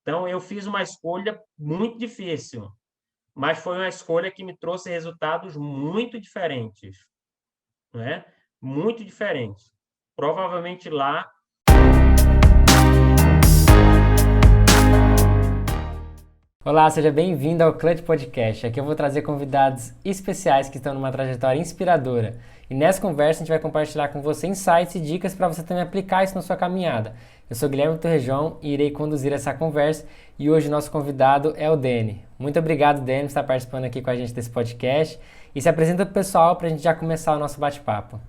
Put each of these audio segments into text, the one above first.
Então, eu fiz uma escolha muito difícil, mas foi uma escolha que me trouxe resultados muito diferentes, né? Muito diferentes. Provavelmente lá. Olá, seja bem-vindo ao Clutch Podcast. Aqui eu vou trazer convidados especiais que estão numa trajetória inspiradora. E nessa conversa a gente vai compartilhar com você insights e dicas para você também aplicar isso na sua caminhada. Eu sou Guilherme Torrejão e irei conduzir essa conversa e hoje o nosso convidado é o Dani. Muito obrigado, Dani, por estar participando aqui com a gente desse podcast e se apresenta para o pessoal para a gente já começar o nosso bate-papo.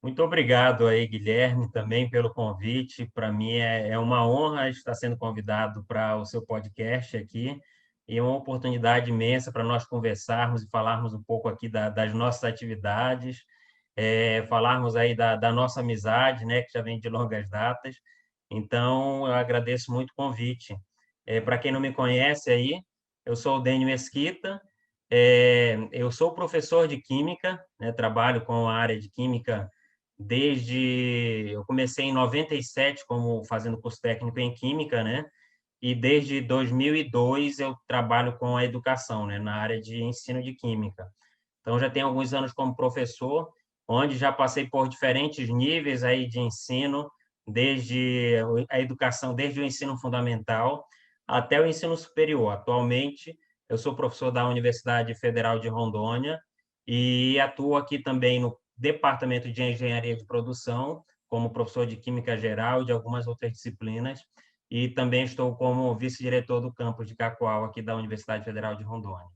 Muito obrigado aí, Guilherme, também pelo convite. Para mim é uma honra estar sendo convidado para o seu podcast aqui e é uma oportunidade imensa para nós conversarmos e falarmos um pouco aqui das nossas atividades, falarmos aí da nossa amizade, né, que já vem de longas datas. Então, eu agradeço muito o convite. Para quem não me conhece aí, eu sou o Dênio Mesquita, eu sou professor de Química, né, trabalho com a área de Química eu comecei em 97 como fazendo curso técnico em Química, né? E desde 2002 eu trabalho com a educação, né? Na área de ensino de Química. Então já tenho alguns anos como professor, onde já passei por diferentes níveis aí de ensino, desde a educação, desde o ensino fundamental até o ensino superior. Atualmente eu sou professor da Universidade Federal de Rondônia e atuo aqui também no Departamento de Engenharia de Produção, como professor de Química Geral e de algumas outras disciplinas, e também estou como vice-diretor do campus de Cacoal, aqui da Universidade Federal de Rondônia.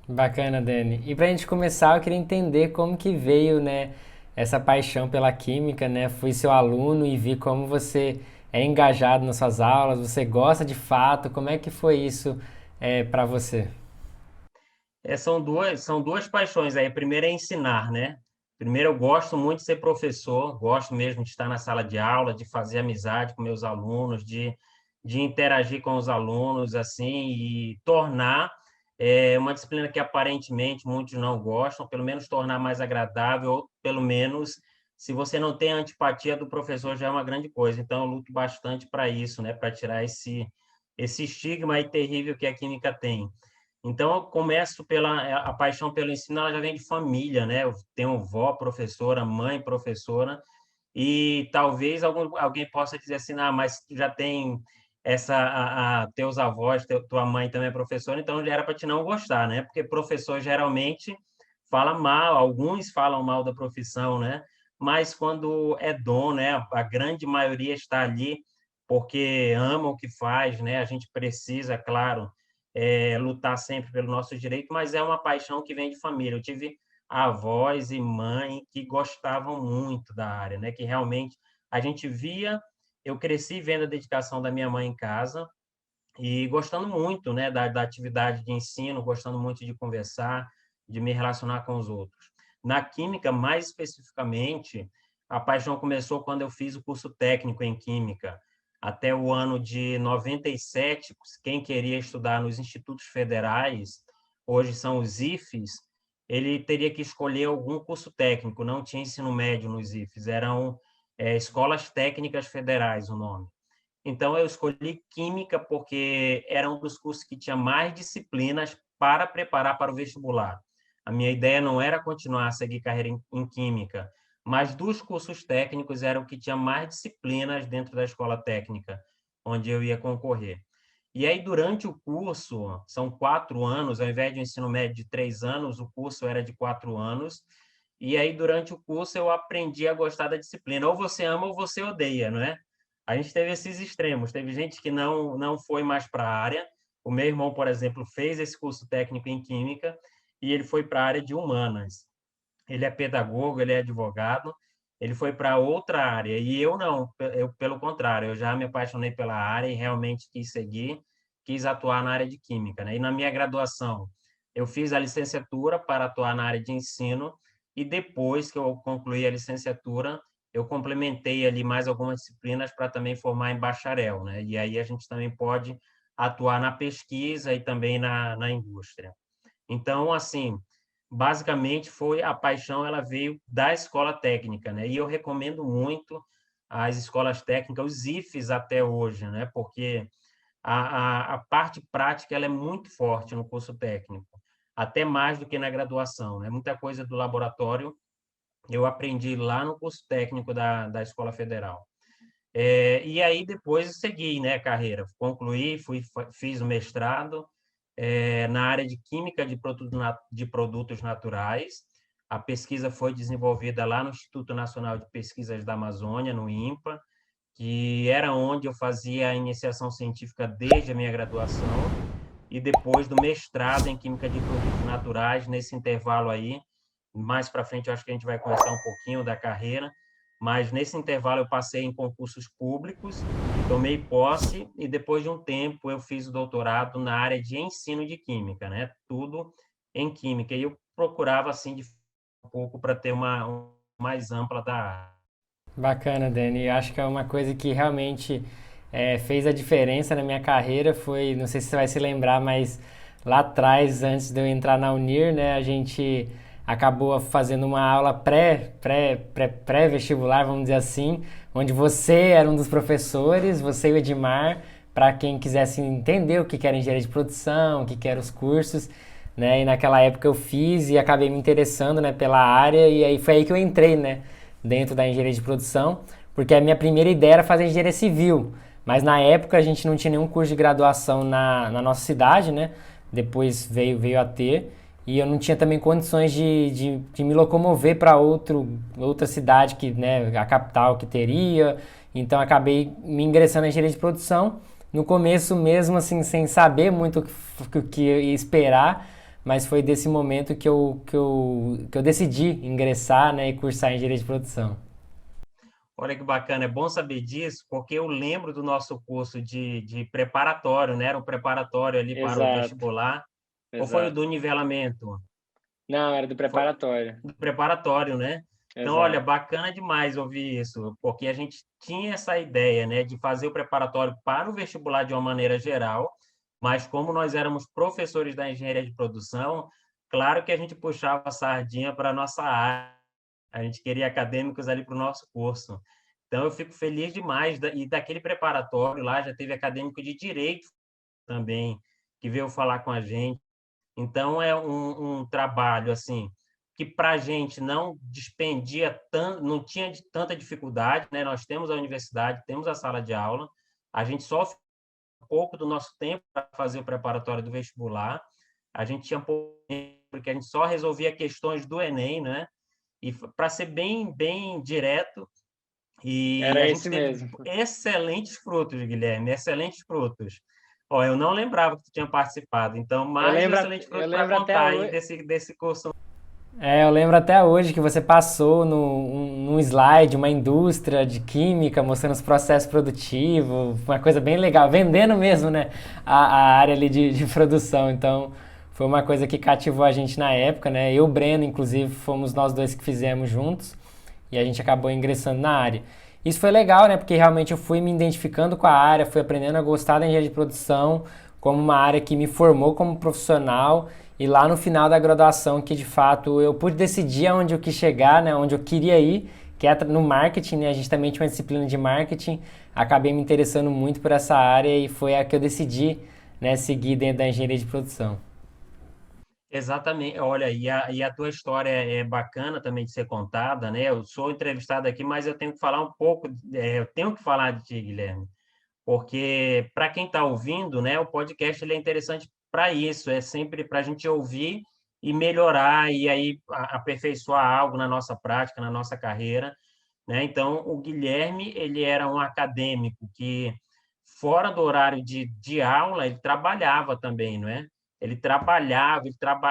Bacana, Dani. E para a gente começar, eu queria entender como que veio, né, essa paixão pela química, né? Fui seu aluno e vi como você é engajado nas suas aulas, você gosta de fato. Como é que foi isso para você? São duas paixões aí. A primeira é ensinar, né? Primeiro, eu gosto muito de ser professor, gosto mesmo de estar na sala de aula, de fazer amizade com meus alunos, de interagir com os alunos, assim, e tornar uma disciplina que aparentemente muitos não gostam, pelo menos tornar mais agradável, ou pelo menos, se você não tem a antipatia do professor, já é uma grande coisa. Então, eu luto bastante para isso, né? Para tirar esse estigma aí terrível que a química tem. Então, eu começo pela a paixão pelo ensino, ela já vem de família, né? Eu tenho vó professora, mãe professora, e talvez alguém possa dizer assim, ah, mas tu já tem teus avós, tua mãe também é professora, então já era para te não gostar, né? Porque professor geralmente fala mal, alguns falam mal da profissão, né? Mas quando é dom, né? A grande maioria está ali porque ama o que faz, né? A gente precisa, claro, lutar sempre pelo nosso direito, mas é uma paixão que vem de família. Eu tive avós e mãe que gostavam muito da área, né? Que realmente a gente via, eu cresci vendo a dedicação da minha mãe em casa e gostando muito, né, da atividade de ensino, gostando muito de conversar, de me relacionar com os outros. Na química, mais especificamente, a paixão começou quando eu fiz o curso técnico em química. Até o ano de 97, quem queria estudar nos institutos federais, hoje são os IFES, ele teria que escolher algum curso técnico, não tinha ensino médio nos IFES, eram escolas técnicas federais o nome. Então, eu escolhi Química porque era um dos cursos que tinha mais disciplinas para preparar para o vestibular. A minha ideia não era continuar a seguir carreira em Química, mas dos cursos técnicos era o que tinha mais disciplinas dentro da escola técnica, onde eu ia concorrer. E aí, durante o curso, são 4 anos, ao invés de um ensino médio de 3 anos, o curso era de 4 anos. E aí, durante o curso, eu aprendi a gostar da disciplina. Ou você ama ou você odeia, não é? A gente teve esses extremos. Teve gente que não foi mais para a área. O meu irmão, por exemplo, fez esse curso técnico em Química e ele foi para a área de humanas. Ele é pedagogo, ele é advogado, ele foi para outra área. E eu não, eu, pelo contrário, eu já me apaixonei pela área e realmente quis seguir, quis atuar na área de Química, né? E na minha graduação, eu fiz a licenciatura para atuar na área de ensino e depois que eu concluí a licenciatura, eu complementei ali mais algumas disciplinas para também formar em bacharel, né? E aí a gente também pode atuar na pesquisa e também na indústria. Então, assim, basicamente foi a paixão, ela veio da escola técnica, né? E eu recomendo muito. as escolas técnicas, os IFES até hoje, né? Porque a parte prática ela é muito forte no curso técnico, até mais do que na graduação, né? Muita coisa do laboratório eu aprendi lá no curso técnico da Escola Federal. E aí depois eu segui, né, a carreira, concluí, fiz o mestrado na área de Química de Produtos Naturais. A pesquisa foi desenvolvida lá no Instituto Nacional de Pesquisas da Amazônia, no INPA, que era onde eu fazia a iniciação científica desde a minha graduação, e depois do mestrado em Química de Produtos Naturais, nesse intervalo aí, mais para frente eu acho que a gente vai conversar um pouquinho da carreira, mas nesse intervalo eu passei em concursos públicos, tomei posse e depois de um tempo eu fiz o doutorado na área de ensino de química, né? Tudo em química. E eu procurava assim de um pouco para ter uma mais ampla da área. Bacana, Dani. Eu acho que é uma coisa que realmente fez a diferença na minha carreira. Foi, não sei se você vai se lembrar, mas lá atrás, antes de eu entrar na Unir, né, a gente acabou fazendo uma aula pré-vestibular, vamos dizer assim, onde você era um dos professores, você e o Edmar, para quem quisesse entender o que era engenharia de produção, o que eram os cursos, né? E naquela época eu fiz e acabei me interessando, né, pela área e aí foi aí que eu entrei, né, dentro da engenharia de produção, porque a minha primeira ideia era fazer engenharia civil, mas na época a gente não tinha nenhum curso de graduação na nossa cidade, né? Depois veio a ter, e eu não tinha também condições de me locomover para outra cidade, que, né, a capital que teria, então acabei me ingressando na engenharia de produção, no começo mesmo assim, sem saber muito o que ia esperar, mas foi desse momento que eu decidi ingressar, né, e cursar engenharia de produção. Olha que bacana, é bom saber disso, porque eu lembro do nosso curso de preparatório, né? Era um preparatório ali para o Exato, vestibular, ou foi o exato. do nivelamento? Não, era do Foi preparatório. do preparatório, né? Então, olha, Exato. bacana demais ouvir isso, porque a gente tinha essa ideia, né, de fazer o preparatório para o vestibular de uma maneira geral, mas como nós éramos professores da engenharia de produção, claro que a gente puxava a sardinha para a nossa área, a gente queria acadêmicos ali para o nosso curso. Então, eu fico feliz demais, e daquele preparatório lá já teve acadêmico de direito também, que veio falar com a gente. Então, é um trabalho assim que para a gente não dispendia tanto, não tinha tanta dificuldade, né? Nós temos a universidade, temos a sala de aula, a gente sofre um pouco do nosso tempo para fazer o preparatório do vestibular, a gente tinha pouco tempo, porque a gente só resolvia questões do Enem, né? E para ser bem direto, e Era a gente esse teve mesmo. excelentes frutos, Guilherme, excelentes frutos. Ó, eu não lembrava que tu tinha participado, então Eu mais um lembro, excelente eu fruto para lembro até contar aí hoje. desse curso. Eu lembro até hoje que você passou num slide, uma indústria de química, mostrando os processos produtivos, uma coisa bem legal, vendendo mesmo, né, a área ali de produção. Então, foi uma coisa que cativou a gente na época, né? Eu e o Breno, inclusive, fomos nós dois que fizemos juntos e a gente acabou ingressando na área. Isso foi legal, né? Porque realmente eu fui me identificando com a área, fui aprendendo a gostar da engenharia de produção como uma área que me formou como profissional e lá no final da graduação que de fato eu pude decidir aonde eu quis chegar, né? Onde eu queria ir, que é no marketing, né? A gente também tinha uma disciplina de marketing, acabei me interessando muito por essa área e foi a que eu decidi, né, seguir dentro da engenharia de produção. Exatamente. Olha, e a tua história é bacana também de ser contada, né? Eu sou entrevistado aqui, mas eu tenho que falar um pouco, eu tenho que falar de ti, Guilherme, porque para quem está ouvindo, né, o podcast ele é interessante para isso, é sempre para a gente ouvir e melhorar e aí aperfeiçoar algo na nossa prática, na nossa carreira, né? Então, o Guilherme, ele era um acadêmico que, fora do horário de aula, ele trabalhava também, não é? Ele trabalhava,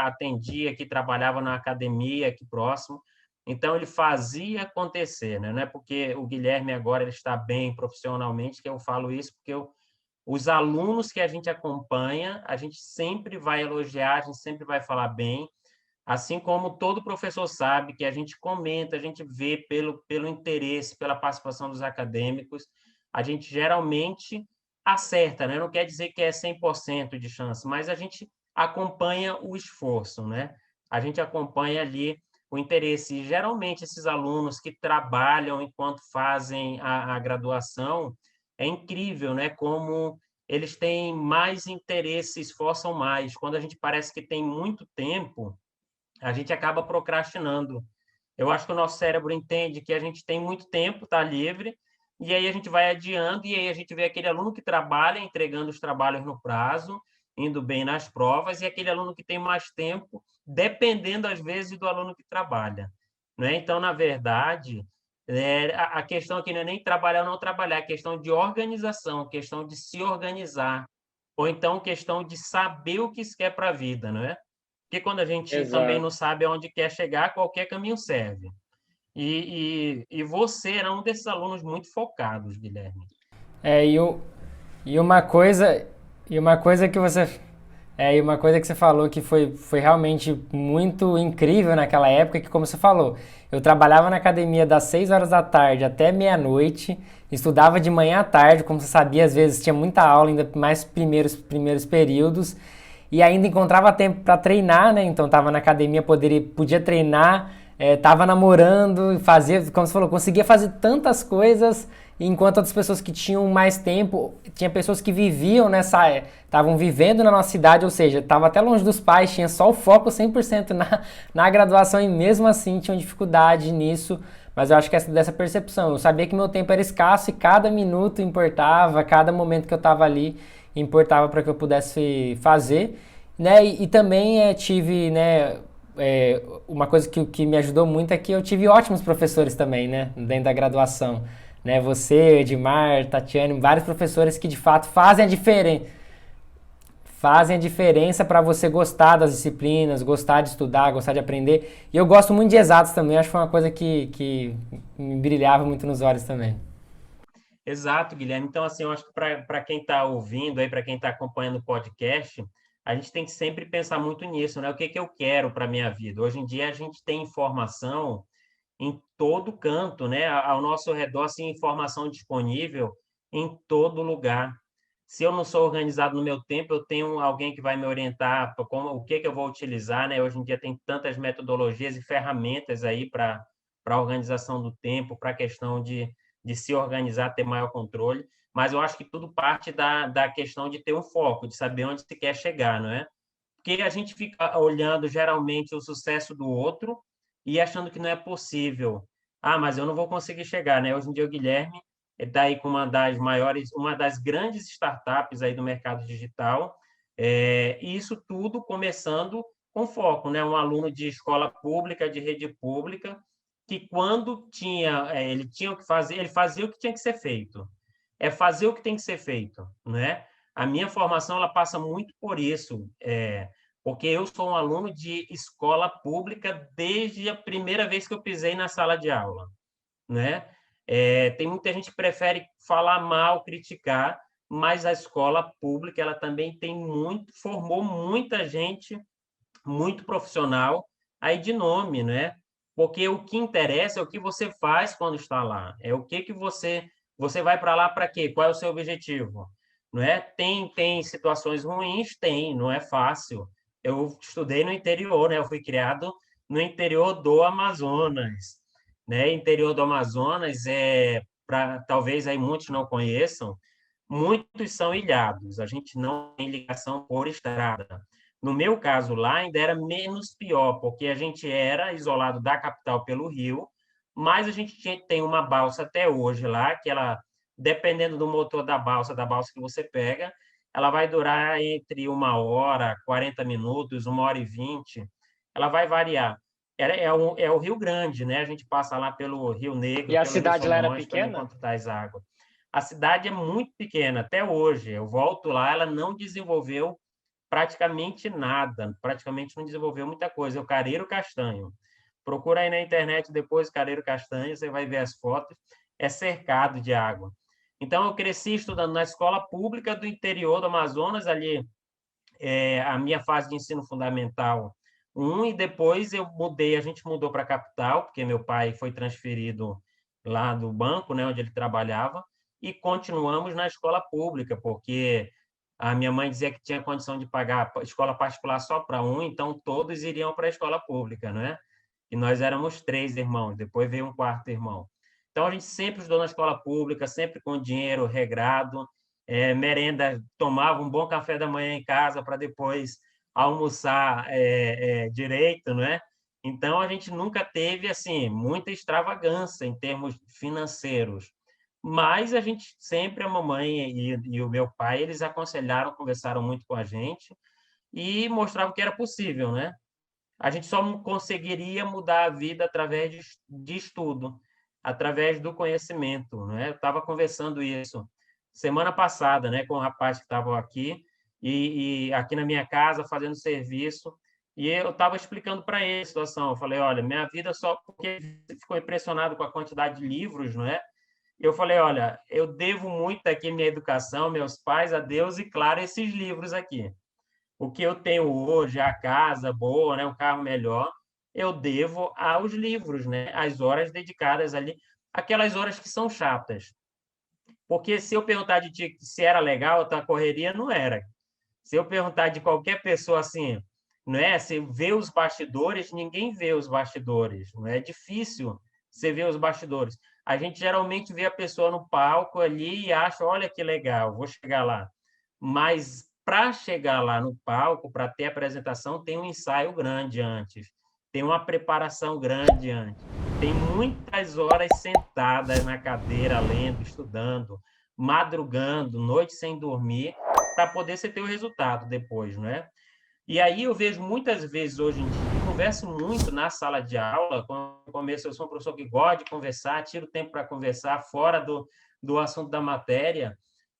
atendia aqui, trabalhava na academia aqui próximo, então ele fazia acontecer, né? Não é porque o Guilherme agora ele está bem profissionalmente que eu falo isso, porque os alunos que a gente acompanha, a gente sempre vai elogiar, a gente sempre vai falar bem, assim como todo professor sabe que a gente comenta, a gente vê pelo interesse, pela participação dos acadêmicos, a gente geralmente acerta, né? Não quer dizer que é 100% de chance, mas a gente acompanha o esforço, né? A gente acompanha ali o interesse. E, geralmente, esses alunos que trabalham enquanto fazem a graduação, é incrível, né? Como eles têm mais interesse, se esforçam mais. Quando a gente parece que tem muito tempo, a gente acaba procrastinando. Eu acho que o nosso cérebro entende que a gente tem muito tempo, está livre, e aí a gente vai adiando, e aí a gente vê aquele aluno que trabalha, entregando os trabalhos no prazo, indo bem nas provas, e aquele aluno que tem mais tempo, dependendo, às vezes, do aluno que trabalha. Né? Então, na verdade, a questão aqui não é nem trabalhar ou não trabalhar, é questão de organização, questão de se organizar, ou então questão de saber o que se quer para a vida, não é? Porque quando a gente também não Exato. sabe aonde quer chegar, qualquer caminho serve. E você era um desses alunos muito focados, Guilherme. É, e uma coisa, e uma coisa que você, e uma coisa que você falou que foi realmente muito incrível naquela época, que como você falou, eu trabalhava na academia das 6 horas da tarde até meia-noite, estudava de manhã à tarde, como você sabia, às vezes tinha muita aula, ainda mais primeiros períodos, e ainda encontrava tempo para treinar, né? Então tava na academia, podia treinar, tava namorando, fazia, como você falou, conseguia fazer tantas coisas, enquanto outras pessoas que tinham mais tempo, tinha pessoas que viviam estavam vivendo na nossa cidade, ou seja, estava até longe dos pais, tinha só o foco 100% na graduação e mesmo assim tinham dificuldade nisso, mas eu acho que dessa percepção, eu sabia que meu tempo era escasso e cada minuto importava, cada momento que eu estava ali importava para que eu pudesse fazer, né? E também tive, né? Uma coisa que me ajudou muito é que eu tive ótimos professores também, né? Dentro da graduação, né? Você, Edmar, Tatiane, vários professores que de fato fazem a diferença para você gostar das disciplinas, gostar de estudar, gostar de aprender. E eu gosto muito de exatos também, acho que foi uma coisa que me brilhava muito nos olhos também. Exato, Guilherme. Então, assim, eu acho que para quem está ouvindo aí, para quem está acompanhando o podcast, a gente tem que sempre pensar muito nisso, né? O que que eu quero para a minha vida? Hoje em dia a gente tem informação em todo canto, né? Ao nosso redor, assim, informação disponível em todo lugar. Se eu não sou organizado no meu tempo, eu tenho alguém que vai me orientar para como o que que eu vou utilizar, né? Hoje em dia tem tantas metodologias e ferramentas aí para a organização do tempo, para a questão de se organizar, ter maior controle, mas eu acho que tudo parte da questão de ter um foco, de saber onde se quer chegar, não é? Porque a gente fica olhando geralmente o sucesso do outro e achando que não é possível. Ah, mas eu não vou conseguir chegar, né? Hoje em dia o Guilherme está aí com uma das maiores, uma das grandes startups aí do mercado digital, e isso tudo começando com foco, né? Um aluno de escola pública, de rede pública, que quando ele tinha o que fazer, ele fazia o que tinha que ser feito. É fazer o que tem que ser feito, né? A minha formação ela passa muito por isso, porque eu sou um aluno de escola pública desde a primeira vez que eu pisei na sala de aula, né? Tem muita gente que prefere falar mal, criticar, mas a escola pública ela também formou muita gente muito profissional aí de nome, né? Porque o que interessa é o que você faz quando está lá, é o que você vai para lá para quê? Qual é o seu objetivo? Não é? Tem situações ruins, tem, não é fácil. Eu estudei no interior, né? Eu fui criado no interior do Amazonas, né? Interior do Amazonas para talvez aí muitos não conheçam, muitos são ilhados. A gente não tem ligação por estrada. No meu caso lá, ainda era menos pior, porque a gente era isolado da capital pelo rio, mas a gente tem uma balsa até hoje lá, que ela, dependendo do motor da balsa que você pega, ela vai durar entre 1 hora, 40 minutos, 1 hora e 20, ela vai variar. É o Rio Grande, né? A gente passa lá pelo Rio E Negro, a pelo Rio cidade lá era Solimões, também pequena? quando traz água. A cidade é muito pequena, até hoje. Eu volto lá, ela não desenvolveu praticamente nada, praticamente não desenvolveu muita coisa. É o Careiro Castanho. Procura aí na internet depois Careiro Castanho, você vai ver as fotos. É cercado de água. Então, eu cresci estudando na escola pública do interior do Amazonas, ali, a minha fase de ensino fundamental 1, e depois a gente mudou para a capital, porque meu pai foi transferido lá do banco, né, onde ele trabalhava, e continuamos na escola pública, porque a minha mãe dizia que tinha condição de pagar escola particular só para um, então todos iriam para a escola pública, né? e nós éramos 3 irmãos, depois veio um quarto irmão. Então, a gente sempre estudou na escola pública, sempre com dinheiro regrado, merenda, tomava um bom café da manhã em casa para depois almoçar direito, não é? Então, a gente nunca teve assim muita extravagância em termos financeiros, mas a gente sempre, a mamãe e o meu pai, eles aconselharam, conversaram muito com a gente e mostravam que era possível, né? A gente só conseguiria mudar a vida através de estudo, através do conhecimento, né? Eu estava conversando isso semana passada, né, com um rapaz que estava aqui e aqui na minha casa fazendo serviço, e eu estava explicando para ele a situação. Eu falei, olha, minha vida só porque ele ficou impressionado com a quantidade de livros, não é? Eu falei, olha, eu devo muito aqui minha educação, meus pais, a Deus e, claro, esses livros aqui. O que eu tenho hoje, a casa boa, né, um carro melhor, eu devo aos livros, né, às horas dedicadas ali, aquelas horas que são chatas. Porque se eu perguntar de ti se era legal a tua correria, não era. Se eu perguntar de qualquer pessoa assim, não é? Se vê os bastidores, ninguém vê os bastidores. Não é difícil você ver os bastidores. A gente geralmente vê a pessoa no palco ali e acha, olha que legal, vou chegar lá. Mas para chegar lá no palco, para ter a apresentação, tem um ensaio grande antes, tem uma preparação grande antes, tem muitas horas sentadas na cadeira, lendo, estudando, madrugando, noite sem dormir, para poder você ter o resultado depois, não é? E aí eu vejo muitas vezes hoje em dia, eu converso muito na sala de aula, quando eu começo, eu sou um professor que gosta de conversar, tiro tempo para conversar fora do assunto da matéria,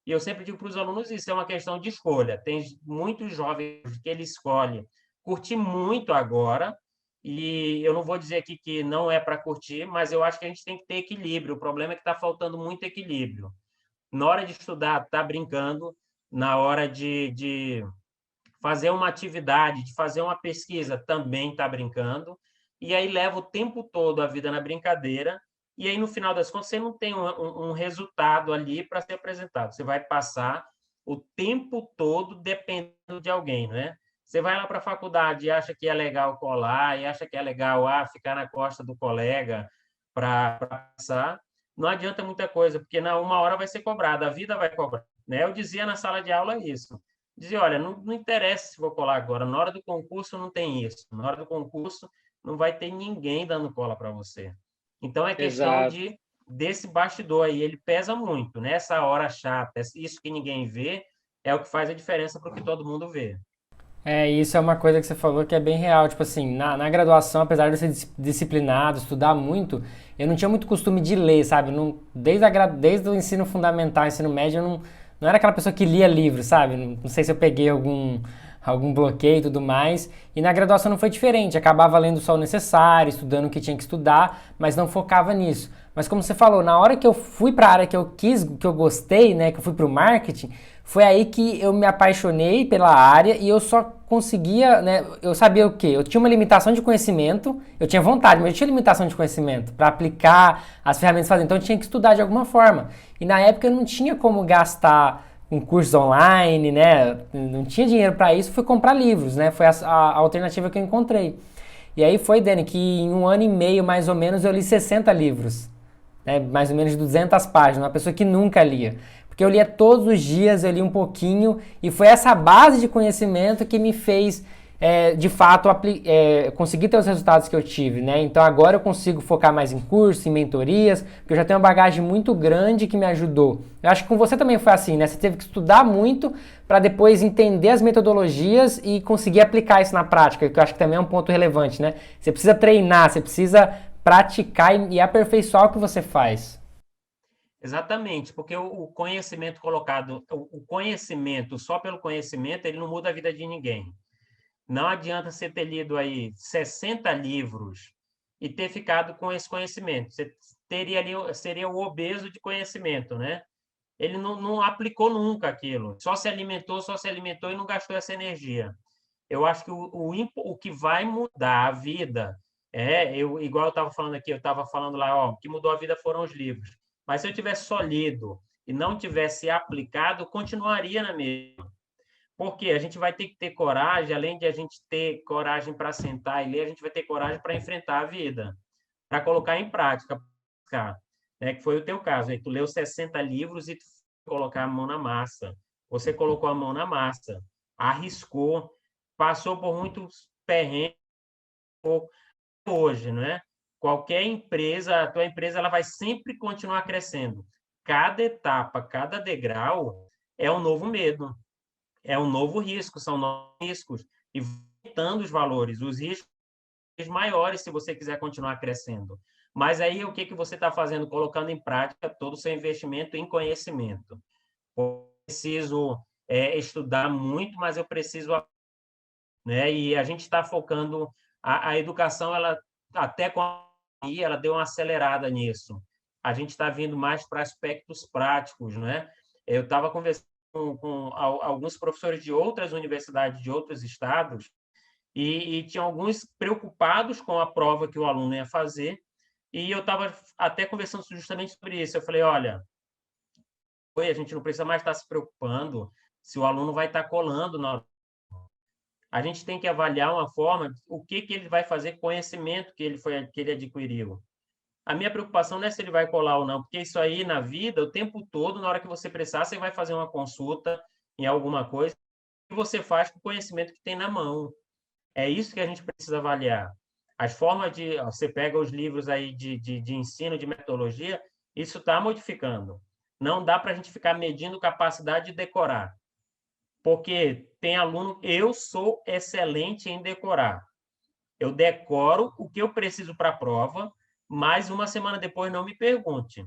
e eu sempre digo para os alunos isso, é uma questão de escolha. Tem muitos jovens que ele escolhe curtir muito agora, e eu não vou dizer aqui que não é para curtir, mas eu acho que a gente tem que ter equilíbrio. O problema é que está faltando muito equilíbrio. Na hora de estudar, está brincando, na hora de fazer uma atividade, de fazer uma pesquisa, também está brincando, e aí leva o tempo todo a vida na brincadeira, e aí, no final das contas, você não tem um resultado ali para ser apresentado. Você vai passar o tempo todo dependendo de alguém, né? Você vai lá para a faculdade e acha que é legal colar, e acha que é legal ficar na costa do colega para passar. Não adianta muita coisa, porque na uma hora vai ser cobrada, a vida vai cobrar. Né? Eu dizia na sala de aula isso. Dizia, olha, não interessa se vou colar agora, na hora do concurso não tem isso, na hora do concurso não vai ter ninguém dando cola para você. Então, é questão Exato. desse bastidor aí, ele pesa muito, né? Essa hora chata, isso que ninguém vê, é o que faz a diferença para o que todo mundo vê. Isso é uma coisa que você falou que é bem real. Tipo assim, na graduação, apesar de eu ser disciplinado, estudar muito, eu não tinha muito costume de ler, sabe? Não, desde o ensino fundamental, ensino médio, eu não era aquela pessoa que lia livros, sabe? Não sei se eu peguei algum bloqueio e tudo mais. E na graduação não foi diferente. Acabava lendo só o necessário, estudando o que tinha que estudar, mas não focava nisso. Mas como você falou, na hora que eu fui para a área que eu quis, que eu gostei, né, que eu fui para o marketing, foi aí que eu me apaixonei pela área e eu só conseguia, né, eu sabia o quê? Eu tinha uma limitação de conhecimento, eu tinha vontade, mas eu tinha limitação de conhecimento para aplicar as ferramentas fazer, então eu tinha que estudar de alguma forma. E na época eu não tinha como gastar com cursos online, né? Não tinha dinheiro para isso, fui comprar livros, né? Foi a alternativa que eu encontrei. E aí foi, Dani, que em 1 ano e meio, mais ou menos, eu li 60 livros, né? Mais ou menos de 200 páginas, uma pessoa que nunca lia. Porque eu lia todos os dias, eu li um pouquinho, e foi essa base de conhecimento que me fez, de fato, conseguir ter os resultados que eu tive, né? Então agora eu consigo focar mais em cursos, em mentorias, porque eu já tenho uma bagagem muito grande que me ajudou. Eu acho que com você também foi assim, né? Você teve que estudar muito para depois entender as metodologias e conseguir aplicar isso na prática, que eu acho que também é um ponto relevante, né? Você precisa treinar, você precisa praticar e aperfeiçoar o que você faz. Exatamente, porque o conhecimento colocado, o conhecimento só pelo conhecimento, ele não muda a vida de ninguém. Não adianta você ter lido aí 60 livros e ter ficado com esse conhecimento. Você teria ali, seria o obeso de conhecimento, né? Ele não aplicou nunca aquilo. Só se alimentou e não gastou essa energia. Eu acho que o que vai mudar a vida igual eu estava falando aqui, eu estava falando lá, ó, o que mudou a vida foram os livros. Mas se eu tivesse só lido e não tivesse aplicado, continuaria na mesma. Porque a gente vai ter que ter coragem, além de a gente ter coragem para sentar e ler, a gente vai ter coragem para enfrentar a vida, para colocar em prática, né? Que foi o teu caso, aí tu leu 60 livros e tu colocar a mão na massa. Você colocou a mão na massa, arriscou, passou por muitos perrengues hoje, não é? Qualquer empresa, a tua empresa ela vai sempre continuar crescendo. Cada etapa, cada degrau é um novo medo, é um novo risco, são novos riscos e aumentando os valores, os riscos maiores se você quiser continuar crescendo. Mas aí o que você está fazendo? Colocando em prática todo o seu investimento em conhecimento. Eu preciso estudar muito, mas eu preciso, né? E a gente está focando a educação, ela até com a pandemia, ela deu uma acelerada nisso. A gente está vindo mais para aspectos práticos, né? Eu estava conversando com alguns professores de outras universidades de outros estados e tinha alguns preocupados com a prova que o aluno ia fazer, e eu estava até conversando justamente sobre isso. Eu falei, olha, a gente não precisa mais estar se preocupando se o aluno vai estar colando. A gente tem que avaliar uma forma, o que ele vai fazer com o conhecimento que ele adquiriu. A minha preocupação não é se ele vai colar ou não, porque isso aí na vida, o tempo todo, na hora que você precisar, você vai fazer uma consulta em alguma coisa, que você faz com o conhecimento que tem na mão. É isso que a gente precisa avaliar. As formas de... Você pega os livros aí de ensino, de metodologia, isso está modificando. Não dá para a gente ficar medindo capacidade de decorar, porque tem aluno... Eu sou excelente em decorar. Eu decoro o que eu preciso para a prova, mas uma semana depois não me pergunte.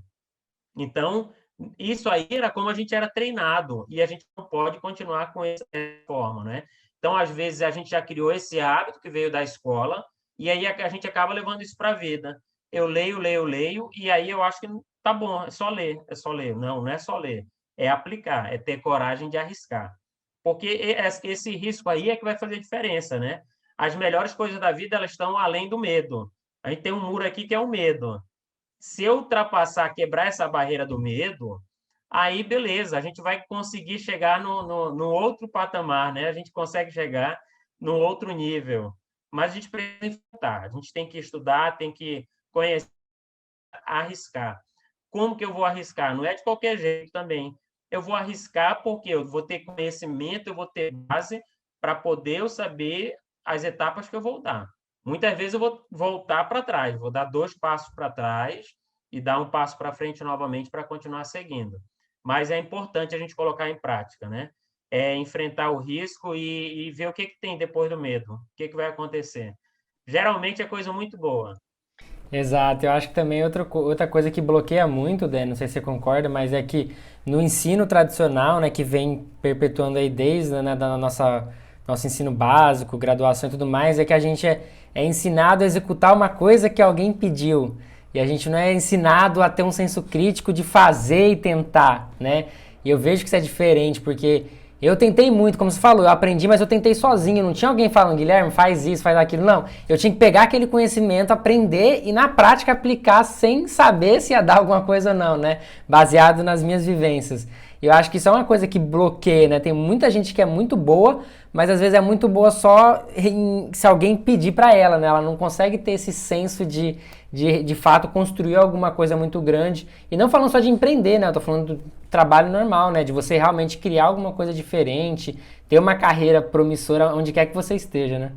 Então, isso aí era como a gente era treinado, e a gente não pode continuar com essa forma, né? Então, às vezes, a gente já criou esse hábito que veio da escola, e aí a gente acaba levando isso para a vida. Eu leio, leio, leio, e aí eu acho que tá bom, é só ler, é só ler. Não, não é só ler, é aplicar, é ter coragem de arriscar. Porque esse risco aí é que vai fazer diferença, né? As melhores coisas da vida, elas estão além do medo. A gente tem um muro aqui que é o medo. Se eu ultrapassar, quebrar essa barreira do medo, aí beleza, a gente vai conseguir chegar no outro patamar, né? A gente consegue chegar no outro nível. Mas a gente precisa enfrentar, a gente tem que estudar, tem que conhecer, arriscar. Como que eu vou arriscar? Não é de qualquer jeito também. Eu vou arriscar porque eu vou ter conhecimento, eu vou ter base para poder eu saber as etapas que eu vou dar. Muitas vezes eu vou voltar para trás, vou dar 2 passos para trás e dar um passo para frente novamente para continuar seguindo. Mas é importante a gente colocar em prática, né? É enfrentar o risco e ver o que tem depois do medo, o que vai acontecer. Geralmente é coisa muito boa. Exato, eu acho que também outra coisa que bloqueia muito, Dan, não sei se você concorda, mas é que no ensino tradicional, né, que vem perpetuando aí desde, né, da nosso ensino básico, graduação e tudo mais, é que a gente é ensinado a executar uma coisa que alguém pediu. E a gente não é ensinado a ter um senso crítico de fazer e tentar, né? E eu vejo que isso é diferente, porque eu tentei muito, como você falou, eu aprendi, mas eu tentei sozinho. Não tinha alguém falando, Guilherme, faz isso, faz aquilo. Não. Eu tinha que pegar aquele conhecimento, aprender e na prática aplicar sem saber se ia dar alguma coisa ou não, né? Baseado nas minhas vivências. E eu acho que isso é uma coisa que bloqueia, né? Tem muita gente que é muito boa, mas às vezes é muito boa só se alguém pedir para ela, né? Ela não consegue ter esse senso de fato construir alguma coisa muito grande. E não falando só de empreender, né? Eu tô falando do trabalho normal, né? De você realmente criar alguma coisa diferente, ter uma carreira promissora onde quer que você esteja, né?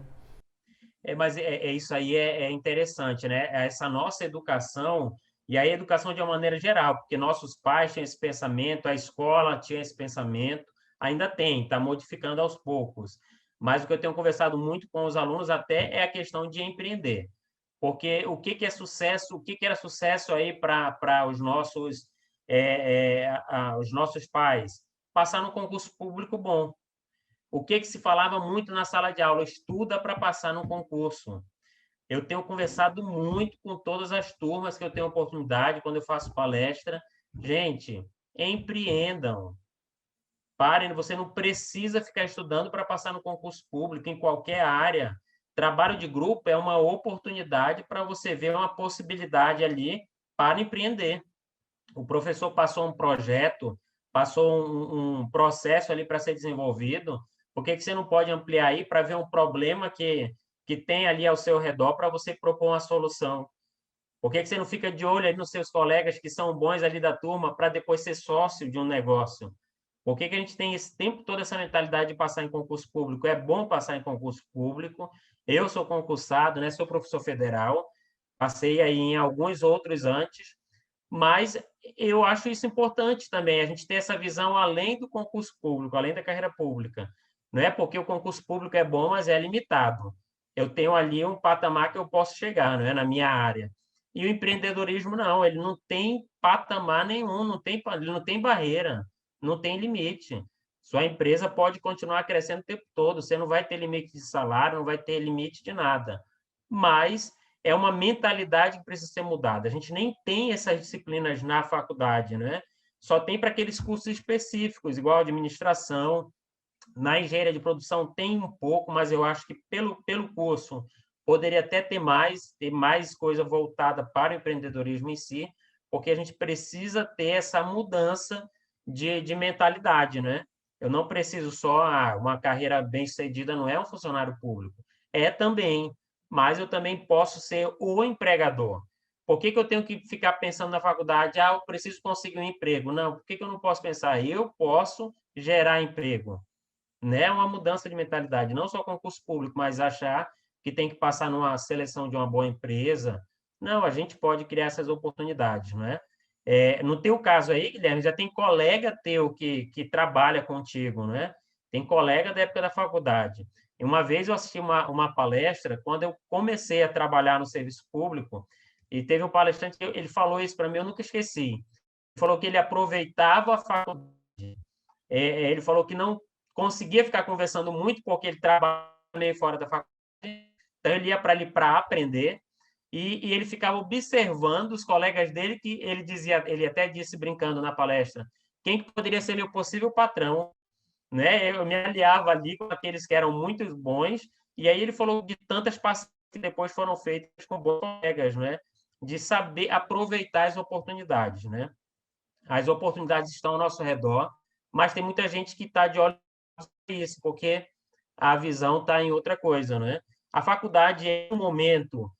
Mas isso aí é interessante, né? Essa nossa educação, e a educação de uma maneira geral, porque nossos pais tinham esse pensamento, a escola tinha esse pensamento, ainda tem, está modificando aos poucos. Mas o que eu tenho conversado muito com os alunos até é a questão de empreender. Porque o que é sucesso, o que era sucesso aí para os nossos pais? Passar no concurso público bom. O que se falava muito na sala de aula? Estuda para passar no concurso. Eu tenho conversado muito com todas as turmas que eu tenho oportunidade, quando eu faço palestra. Gente, empreendam. Parem, você não precisa ficar estudando para passar no concurso público, em qualquer área. Trabalho de grupo é uma oportunidade para você ver uma possibilidade ali para empreender. O professor passou um projeto, passou um processo ali para ser desenvolvido, Por que você não pode ampliar aí para ver um problema que tem ali ao seu redor para você propor uma solução? Por que você não fica de olho aí nos seus colegas que são bons ali da turma para depois ser sócio de um negócio? Por que a gente tem esse tempo todo essa mentalidade de passar em concurso público? É bom passar em concurso público. Eu sou concursado, né? Sou professor federal, passei aí em alguns outros antes, mas eu acho isso importante também, a gente ter essa visão além do concurso público, além da carreira pública. Não é porque o concurso público é bom, mas é limitado. Eu tenho ali um patamar que eu posso chegar, não é, na minha área. E o empreendedorismo não, ele não tem patamar nenhum, ele não tem barreira, não tem limite. Sua empresa pode continuar crescendo o tempo todo, você não vai ter limite de salário, não vai ter limite de nada. Mas é uma mentalidade que precisa ser mudada. A gente nem tem essas disciplinas na faculdade, né? Só tem para aqueles cursos específicos, igual administração. Na engenharia de produção tem um pouco, mas eu acho que pelo curso poderia até ter mais coisa voltada para o empreendedorismo em si, porque a gente precisa ter essa mudança de mentalidade, né? Eu não preciso só uma carreira bem-sucedida, não é um funcionário público. É também, mas eu também posso ser o empregador. Por que eu tenho que ficar pensando na faculdade, eu preciso conseguir um emprego? Não, por que eu não posso pensar? Eu posso gerar emprego, né? Uma mudança de mentalidade, não só concurso público, mas achar que tem que passar numa seleção de uma boa empresa. Não, a gente pode criar essas oportunidades, não é? No teu caso aí, Guilherme, já tem colega teu que trabalha contigo, né? Tem colega da época da faculdade. E uma vez eu assisti uma palestra, quando eu comecei a trabalhar no serviço público, e teve um palestrante, ele falou isso para mim, eu nunca esqueci. Ele falou que ele aproveitava a faculdade. Ele falou que não conseguia ficar conversando muito, porque ele trabalha meio fora da faculdade, então ele ia para ali para aprender, e ele ficava observando os colegas dele, que ele dizia, ele até disse brincando na palestra, quem poderia ser meu possível patrão, né? Eu me aliava ali com aqueles que eram muito bons, e aí ele falou de tantas parcerias que depois foram feitas com bons colegas, né? De saber aproveitar as oportunidades, né? As oportunidades estão ao nosso redor, mas tem muita gente que está de olho nisso, porque a visão está em outra coisa, né? A faculdade é um momento,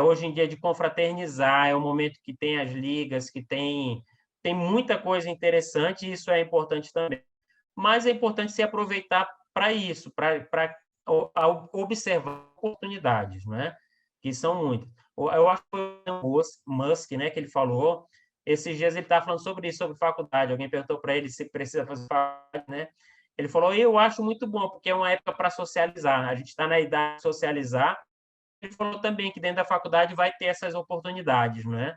hoje em dia, de confraternizar, é um momento que tem as ligas, que tem muita coisa interessante, e isso é importante também. Mas é importante se aproveitar para isso, para observar oportunidades, né? Que são muitas. Eu acho que foi o Musk, né, que ele falou. Esses dias ele estava falando sobre isso, sobre faculdade. Alguém perguntou para ele se precisa fazer faculdade, né? Ele falou, eu acho muito bom, porque é uma época para socializar. A gente está na idade de socializar. Ele falou também que dentro da faculdade vai ter essas oportunidades, né?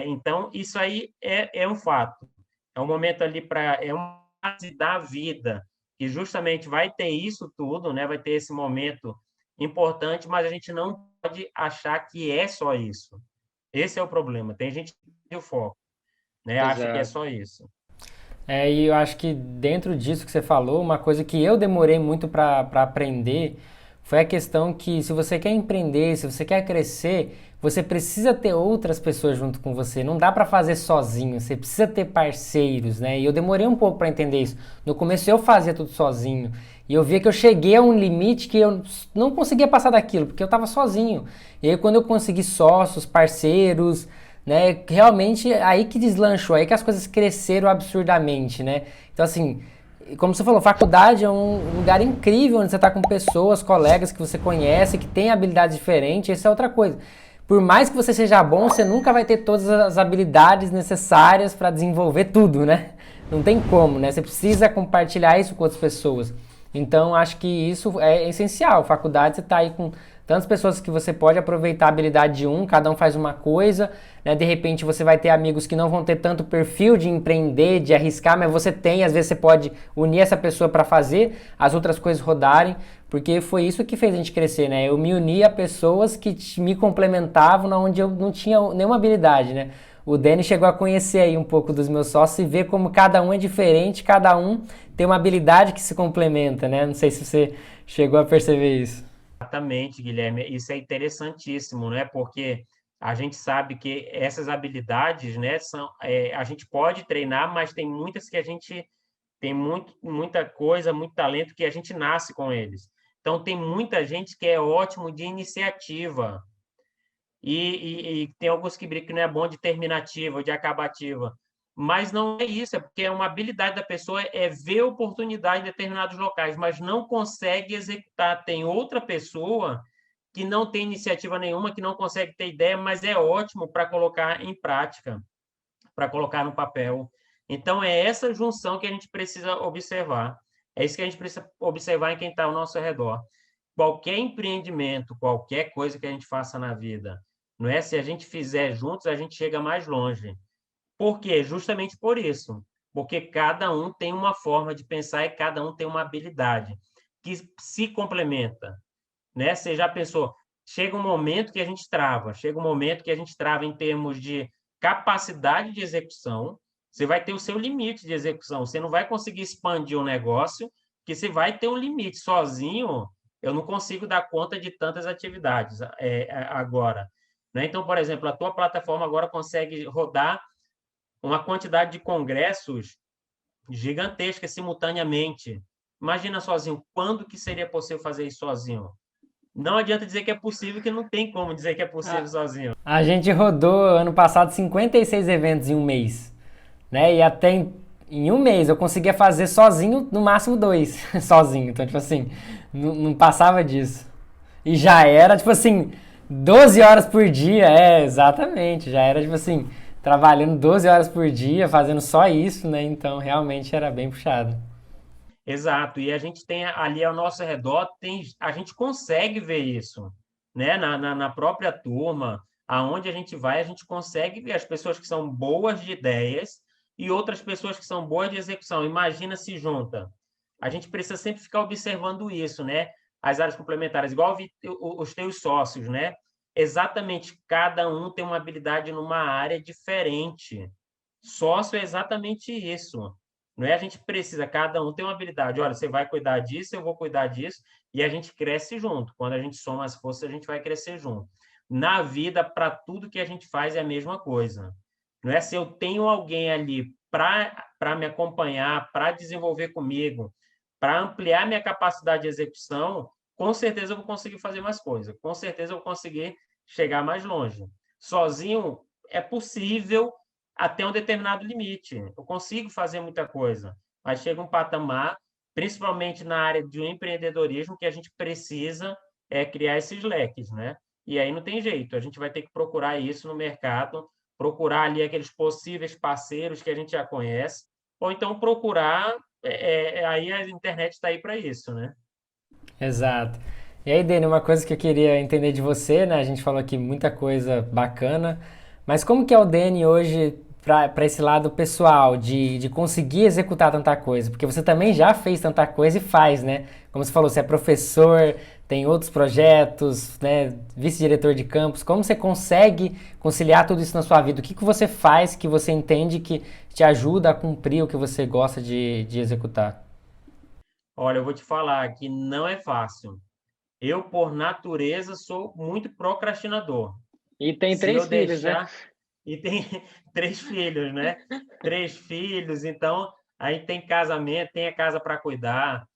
Então, isso aí é um fato. É um momento ali para... É uma fase da vida que justamente vai ter isso tudo, né? Vai ter esse momento importante, mas a gente não pode achar que é só isso. Esse é o problema. Tem gente que perde o foco, né? Acha que é Exato. só isso. E eu acho que dentro disso que você falou, uma coisa que eu demorei muito para aprender foi a questão que se você quer empreender, se você quer crescer, você precisa ter outras pessoas junto com você. Não dá para fazer sozinho, você precisa ter parceiros, né? E eu demorei um pouco para entender isso. No começo eu fazia tudo sozinho e eu via que eu cheguei a um limite que eu não conseguia passar daquilo, porque eu estava sozinho. E aí quando eu consegui sócios, parceiros, né? Realmente aí que deslanchou, aí que as coisas cresceram absurdamente, né? Então assim, como você falou, faculdade é um lugar incrível onde você está com pessoas, colegas que você conhece, que têm habilidades diferentes, essa é outra coisa. Por mais que você seja bom, você nunca vai ter todas as habilidades necessárias para desenvolver tudo, né? Não tem como, né? Você precisa compartilhar isso com outras pessoas. Então, acho que isso é essencial. Faculdade, você está aí com tantas pessoas que você pode aproveitar a habilidade de um, cada um faz uma coisa, né? De repente você vai ter amigos que não vão ter tanto perfil de empreender, de arriscar, mas você tem, às vezes você pode unir essa pessoa para fazer as outras coisas rodarem, porque foi isso que fez a gente crescer, né? Eu me uni a pessoas que me complementavam onde eu não tinha nenhuma habilidade, né? O Dani chegou a conhecer aí um pouco dos meus sócios e ver como cada um é diferente, cada um tem uma habilidade que se complementa, né? Não sei se você chegou a perceber isso. Exatamente, Guilherme. Isso é interessantíssimo, né? Porque a gente sabe que essas habilidades, né, a gente pode treinar, mas tem muitas que a gente Tem muita coisa, muito talento que a gente nasce com eles. Então, tem muita gente que é ótimo de iniciativa. E tem alguns que brincam que não é bom de terminativa ou de acabativa. Mas não é isso, é porque uma habilidade da pessoa é ver oportunidade em determinados locais, mas não consegue executar. Tem outra pessoa que não tem iniciativa nenhuma, que não consegue ter ideia, mas é ótimo para colocar em prática, para colocar no papel. Então, é essa junção que a gente precisa observar. É isso que a gente precisa observar em quem está ao nosso redor. Qualquer empreendimento, qualquer coisa que a gente faça na vida, não é? Se a gente fizer juntos, a gente chega mais longe. Por quê? Justamente por isso. Porque cada um tem uma forma de pensar e cada um tem uma habilidade que se complementa, né? Você já pensou, chega um momento que a gente trava, chega um momento que a gente trava em termos de capacidade de execução, você vai ter o seu limite de execução, você não vai conseguir expandir o negócio, porque você vai ter um limite. Sozinho, eu não consigo dar conta de tantas atividades agora. Né? Então, por exemplo, a tua plataforma agora consegue rodar uma quantidade de congressos gigantesca simultaneamente. Imagina sozinho, quando que seria possível fazer isso sozinho? Não adianta dizer que é possível, que não tem como dizer que é possível sozinho. A gente rodou ano passado 56 eventos em um mês, né? E até em um mês eu conseguia fazer sozinho, no máximo 2, sozinho. Então, tipo assim, não passava disso. E já era, tipo assim, 12 horas por dia, exatamente. Já era, tipo assim, trabalhando 12 horas por dia, fazendo só isso, né? Então, realmente era bem puxado. Exato. E a gente tem ali ao nosso redor, a gente consegue ver isso, né? Na própria turma, aonde a gente vai, a gente consegue ver as pessoas que são boas de ideias e outras pessoas que são boas de execução. Imagina se junta. A gente precisa sempre ficar observando isso, né? As áreas complementares, igual os teus sócios, né? Exatamente, cada um tem uma habilidade numa área diferente. Sócio é exatamente isso. Não é? A gente precisa, cada um tem uma habilidade. Olha, você vai cuidar disso, eu vou cuidar disso, e a gente cresce junto. Quando a gente soma as forças, a gente vai crescer junto. Na vida, para tudo que a gente faz, é a mesma coisa. Não é? Se eu tenho alguém ali para me acompanhar, para desenvolver comigo, para ampliar minha capacidade de execução, com certeza eu vou conseguir fazer mais coisas. Com certeza eu vou conseguir chegar mais longe. Sozinho é possível até um determinado limite. Eu consigo fazer muita coisa, mas chega um patamar, principalmente na área de empreendedorismo, que a gente precisa criar esses leques, né? E aí não tem jeito, a gente vai ter que procurar isso no mercado, procurar ali aqueles possíveis parceiros que a gente já conhece, ou então procurar, aí a internet está aí para isso, né? Exato. E aí, Dani, uma coisa que eu queria entender de você, né? A gente falou aqui muita coisa bacana, mas como que é o Dani hoje para esse lado pessoal, de conseguir executar tanta coisa? Porque você também já fez tanta coisa e faz, né? Como você falou, você é professor, tem outros projetos, né? Vice-diretor de campus. Como você consegue conciliar tudo isso na sua vida? O que você faz que você entende que te ajuda a cumprir o que você gosta de executar? Olha, eu vou te falar que não é fácil. Eu, por natureza, sou muito procrastinador. E tem Se eu 3 filhos, né? deixar. E tem 3 filhos, né? 3 filhos, então aí tem casamento, tem a casa para cuidar,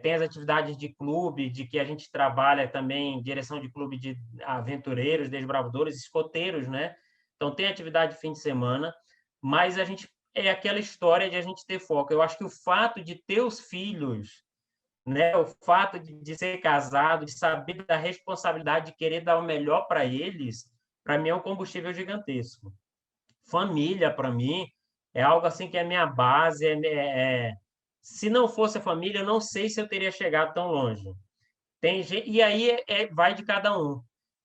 tem as atividades de clube, de que a gente trabalha também, direção de clube de aventureiros, desbravadores, escoteiros, né? Então tem atividade de fim de semana, mas a gente é aquela história de a gente ter foco. Eu acho que o fato de ter os filhos, né? O fato de ser casado, de saber da responsabilidade de querer dar o melhor para eles, para mim é um combustível gigantesco. Família, para mim, é algo assim que é minha base. Se não fosse a família, eu não sei se eu teria chegado tão longe. E aí vai de cada um.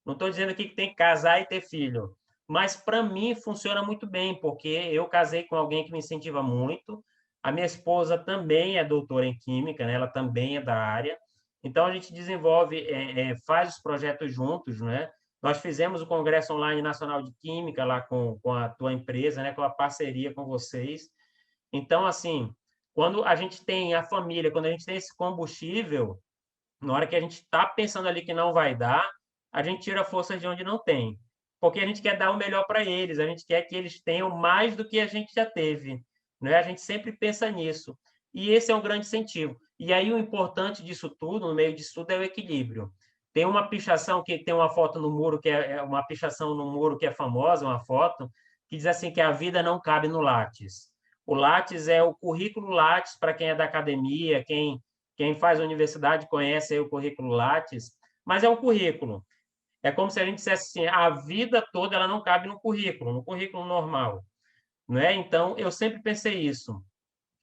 Não estou dizendo aqui que tem que casar e ter filho, mas para mim funciona muito bem, porque eu casei com alguém que me incentiva muito. A minha esposa também é doutora em química, né? Ela também é da área. Então a gente desenvolve, faz os projetos juntos, né? Nós fizemos o Congresso Online Nacional de Química lá com a tua empresa, né? Com a parceria com vocês. Então, assim, quando a gente tem a família, quando a gente tem esse combustível, na hora que a gente está pensando ali que não vai dar, a gente tira forças de onde não tem. Porque a gente quer dar o melhor para eles, a gente quer que eles tenham mais do que a gente já teve. né? A gente sempre pensa nisso. E esse é um grande incentivo. E aí o importante disso tudo, no meio disso tudo, é o equilíbrio. Tem uma pichação que tem uma foto no muro, que é uma pichação no muro que é famosa, uma foto, que diz assim que a vida não cabe no Lattes. O Lattes é o currículo Lattes, para quem é da academia, quem faz universidade conhece aí o currículo Lattes, mas é um currículo. É como se a gente dissesse assim, a vida toda ela não cabe no currículo normal, não é? Então, eu sempre pensei isso.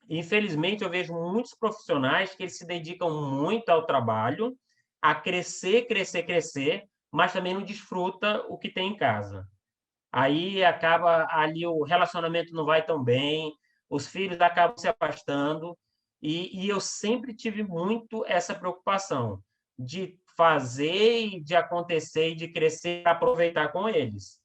Infelizmente, eu vejo muitos profissionais que eles se dedicam muito ao trabalho, a crescer, crescer, crescer, mas também não desfruta o que tem em casa. Aí acaba ali o relacionamento não vai tão bem, os filhos acabam se afastando, e eu sempre tive muito essa preocupação de fazer e de acontecer e de crescer para aproveitar com eles.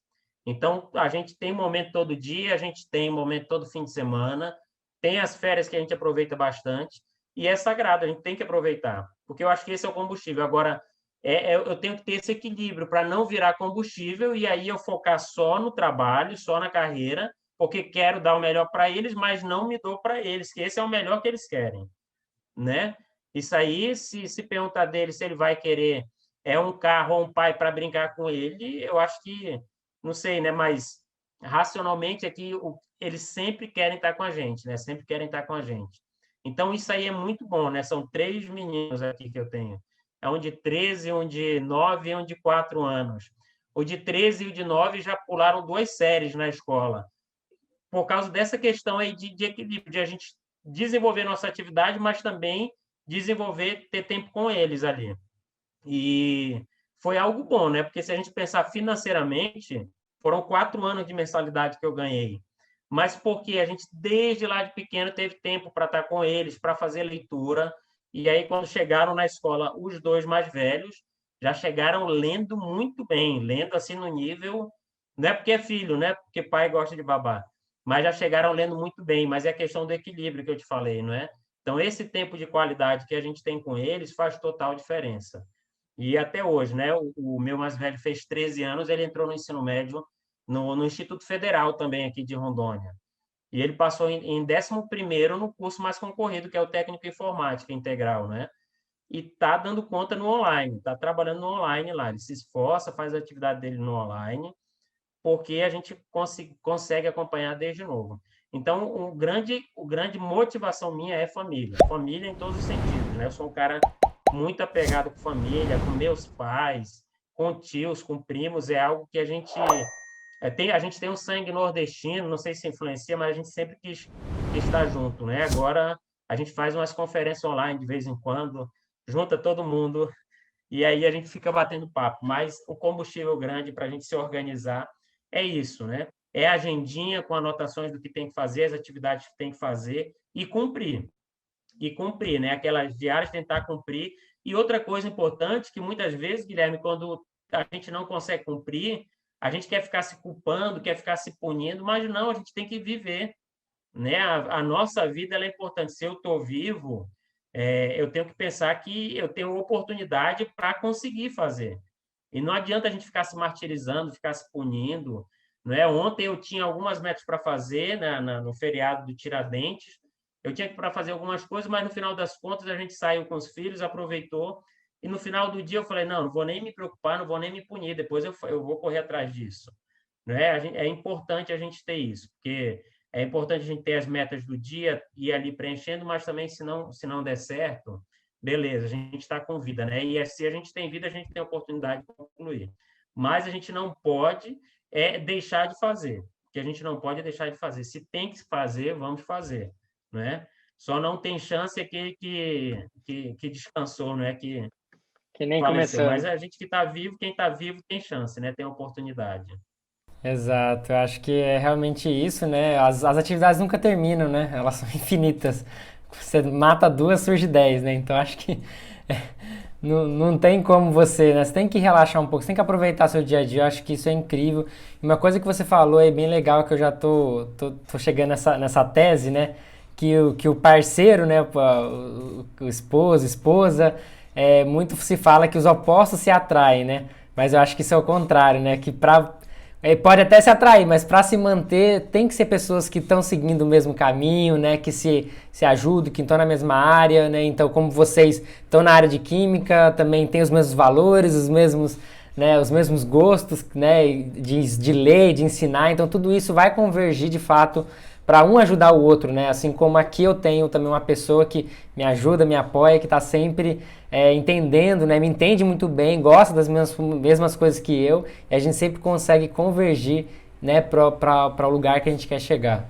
Então, a gente tem momento todo dia, a gente tem momento todo fim de semana, tem as férias que a gente aproveita bastante, e é sagrado, a gente tem que aproveitar, porque eu acho que esse é o combustível. Agora, eu tenho que ter esse equilíbrio para não virar combustível e aí eu focar só no trabalho, só na carreira, porque quero dar o melhor para eles, mas não me dou para eles, que esse é o melhor que eles querem, né? Isso aí, se perguntar dele se ele vai querer um carro ou um pai para brincar com ele, eu acho que, não sei, né? Mas racionalmente aqui eles sempre querem estar com a gente, né? Sempre querem estar com a gente. Então isso aí é muito bom, né? São 3 meninos aqui que eu tenho. É um de 13, um de 9 e um de 4 anos. O de 13 e o de 9 já pularam 2 séries na escola, por causa dessa questão aí de equilíbrio, de a gente desenvolver nossa atividade, mas também desenvolver, ter tempo com eles ali. E foi algo bom, né? Porque se a gente pensar financeiramente, foram 4 anos de mensalidade que eu ganhei. Mas porque a gente, desde lá de pequeno, teve tempo para estar com eles, para fazer leitura. E aí, quando chegaram na escola, os 2 mais velhos já chegaram lendo muito bem, lendo assim no nível. Não é porque é filho, né? Porque pai gosta de babá. Mas já chegaram lendo muito bem. Mas é a questão do equilíbrio que eu te falei, não é? Então, esse tempo de qualidade que a gente tem com eles faz total diferença. E até hoje, né? O meu mais velho fez 13 anos, ele entrou no ensino médio no Instituto Federal também aqui de Rondônia. E ele passou em 11º no curso mais concorrido, que é o técnico em informática integral, né? E está dando conta no online, está trabalhando no online lá. Ele se esforça, faz a atividade dele no online, porque a gente consegue acompanhar desde novo. Então, o grande motivação minha é família. Família em todos os sentidos, né? Eu sou um cara muito apegado com família, com meus pais, com tios, com primos. É algo que a gente tem um sangue nordestino, não sei se influencia, mas a gente sempre quis estar junto, né? Agora a gente faz umas conferências online de vez em quando, junta todo mundo e aí a gente fica batendo papo. Mas o combustível grande para a gente se organizar é isso, né? É a agendinha com anotações do que tem que fazer, as atividades que tem que fazer e cumprir. E cumprir, né? Aquelas diárias tentar cumprir. E outra coisa importante, que muitas vezes, Guilherme, quando a gente não consegue cumprir, a gente quer ficar se culpando, quer ficar se punindo, mas não, a gente tem que viver, né? A nossa vida ela é importante. Se eu estou vivo, eu tenho que pensar que eu tenho oportunidade para conseguir fazer. E não adianta a gente ficar se martirizando, ficar se punindo, não é? Ontem eu tinha algumas metas para fazer no feriado do Tiradentes. Eu tinha para fazer algumas coisas, mas no final das contas a gente saiu com os filhos, aproveitou. E no final do dia eu falei, não vou nem me preocupar, não vou nem me punir, depois eu vou correr atrás disso. Não é? É importante a gente ter isso, porque é importante a gente ter as metas do dia e ir ali preenchendo, mas também se não der certo, beleza, a gente está com vida, né? E se a gente tem vida, a gente tem a oportunidade de concluir. Mas a gente não pode deixar de fazer, porque a gente não pode deixar de fazer. Se tem que fazer, vamos fazer, né? Só não tem chance que descansou, né? Que nem Faleceu. começou, Mas né? a gente que está vivo, quem está vivo tem chance, né? Tem oportunidade. Exato, eu acho que é realmente isso, né? As atividades nunca terminam, né? Elas são infinitas. Você mata duas, surge 10, né? Então acho que não tem como você, né? Você tem que relaxar um pouco, você tem que aproveitar seu dia a dia, eu acho que isso é incrível. E uma coisa que você falou é bem legal, que eu já tô chegando nessa tese, né? Que o parceiro, né? O esposo, esposa, muito se fala que os opostos se atraem, né? Mas eu acho que isso é o contrário, né? Que Pode até se atrair, mas para se manter tem que ser pessoas que estão seguindo o mesmo caminho, né? Que se ajudam, que estão na mesma área, né? Então, como vocês estão na área de química, também tem os mesmos valores, os mesmos, né? Os mesmos gostos, né? De ler, de ensinar. Então, tudo isso vai convergir de fato para um ajudar o outro, né? Assim como aqui eu tenho também uma pessoa que me ajuda, me apoia, que está sempre entendendo, né? Me entende muito bem, gosta das mesmas coisas que eu, e a gente sempre consegue convergir, né, para o lugar que a gente quer chegar.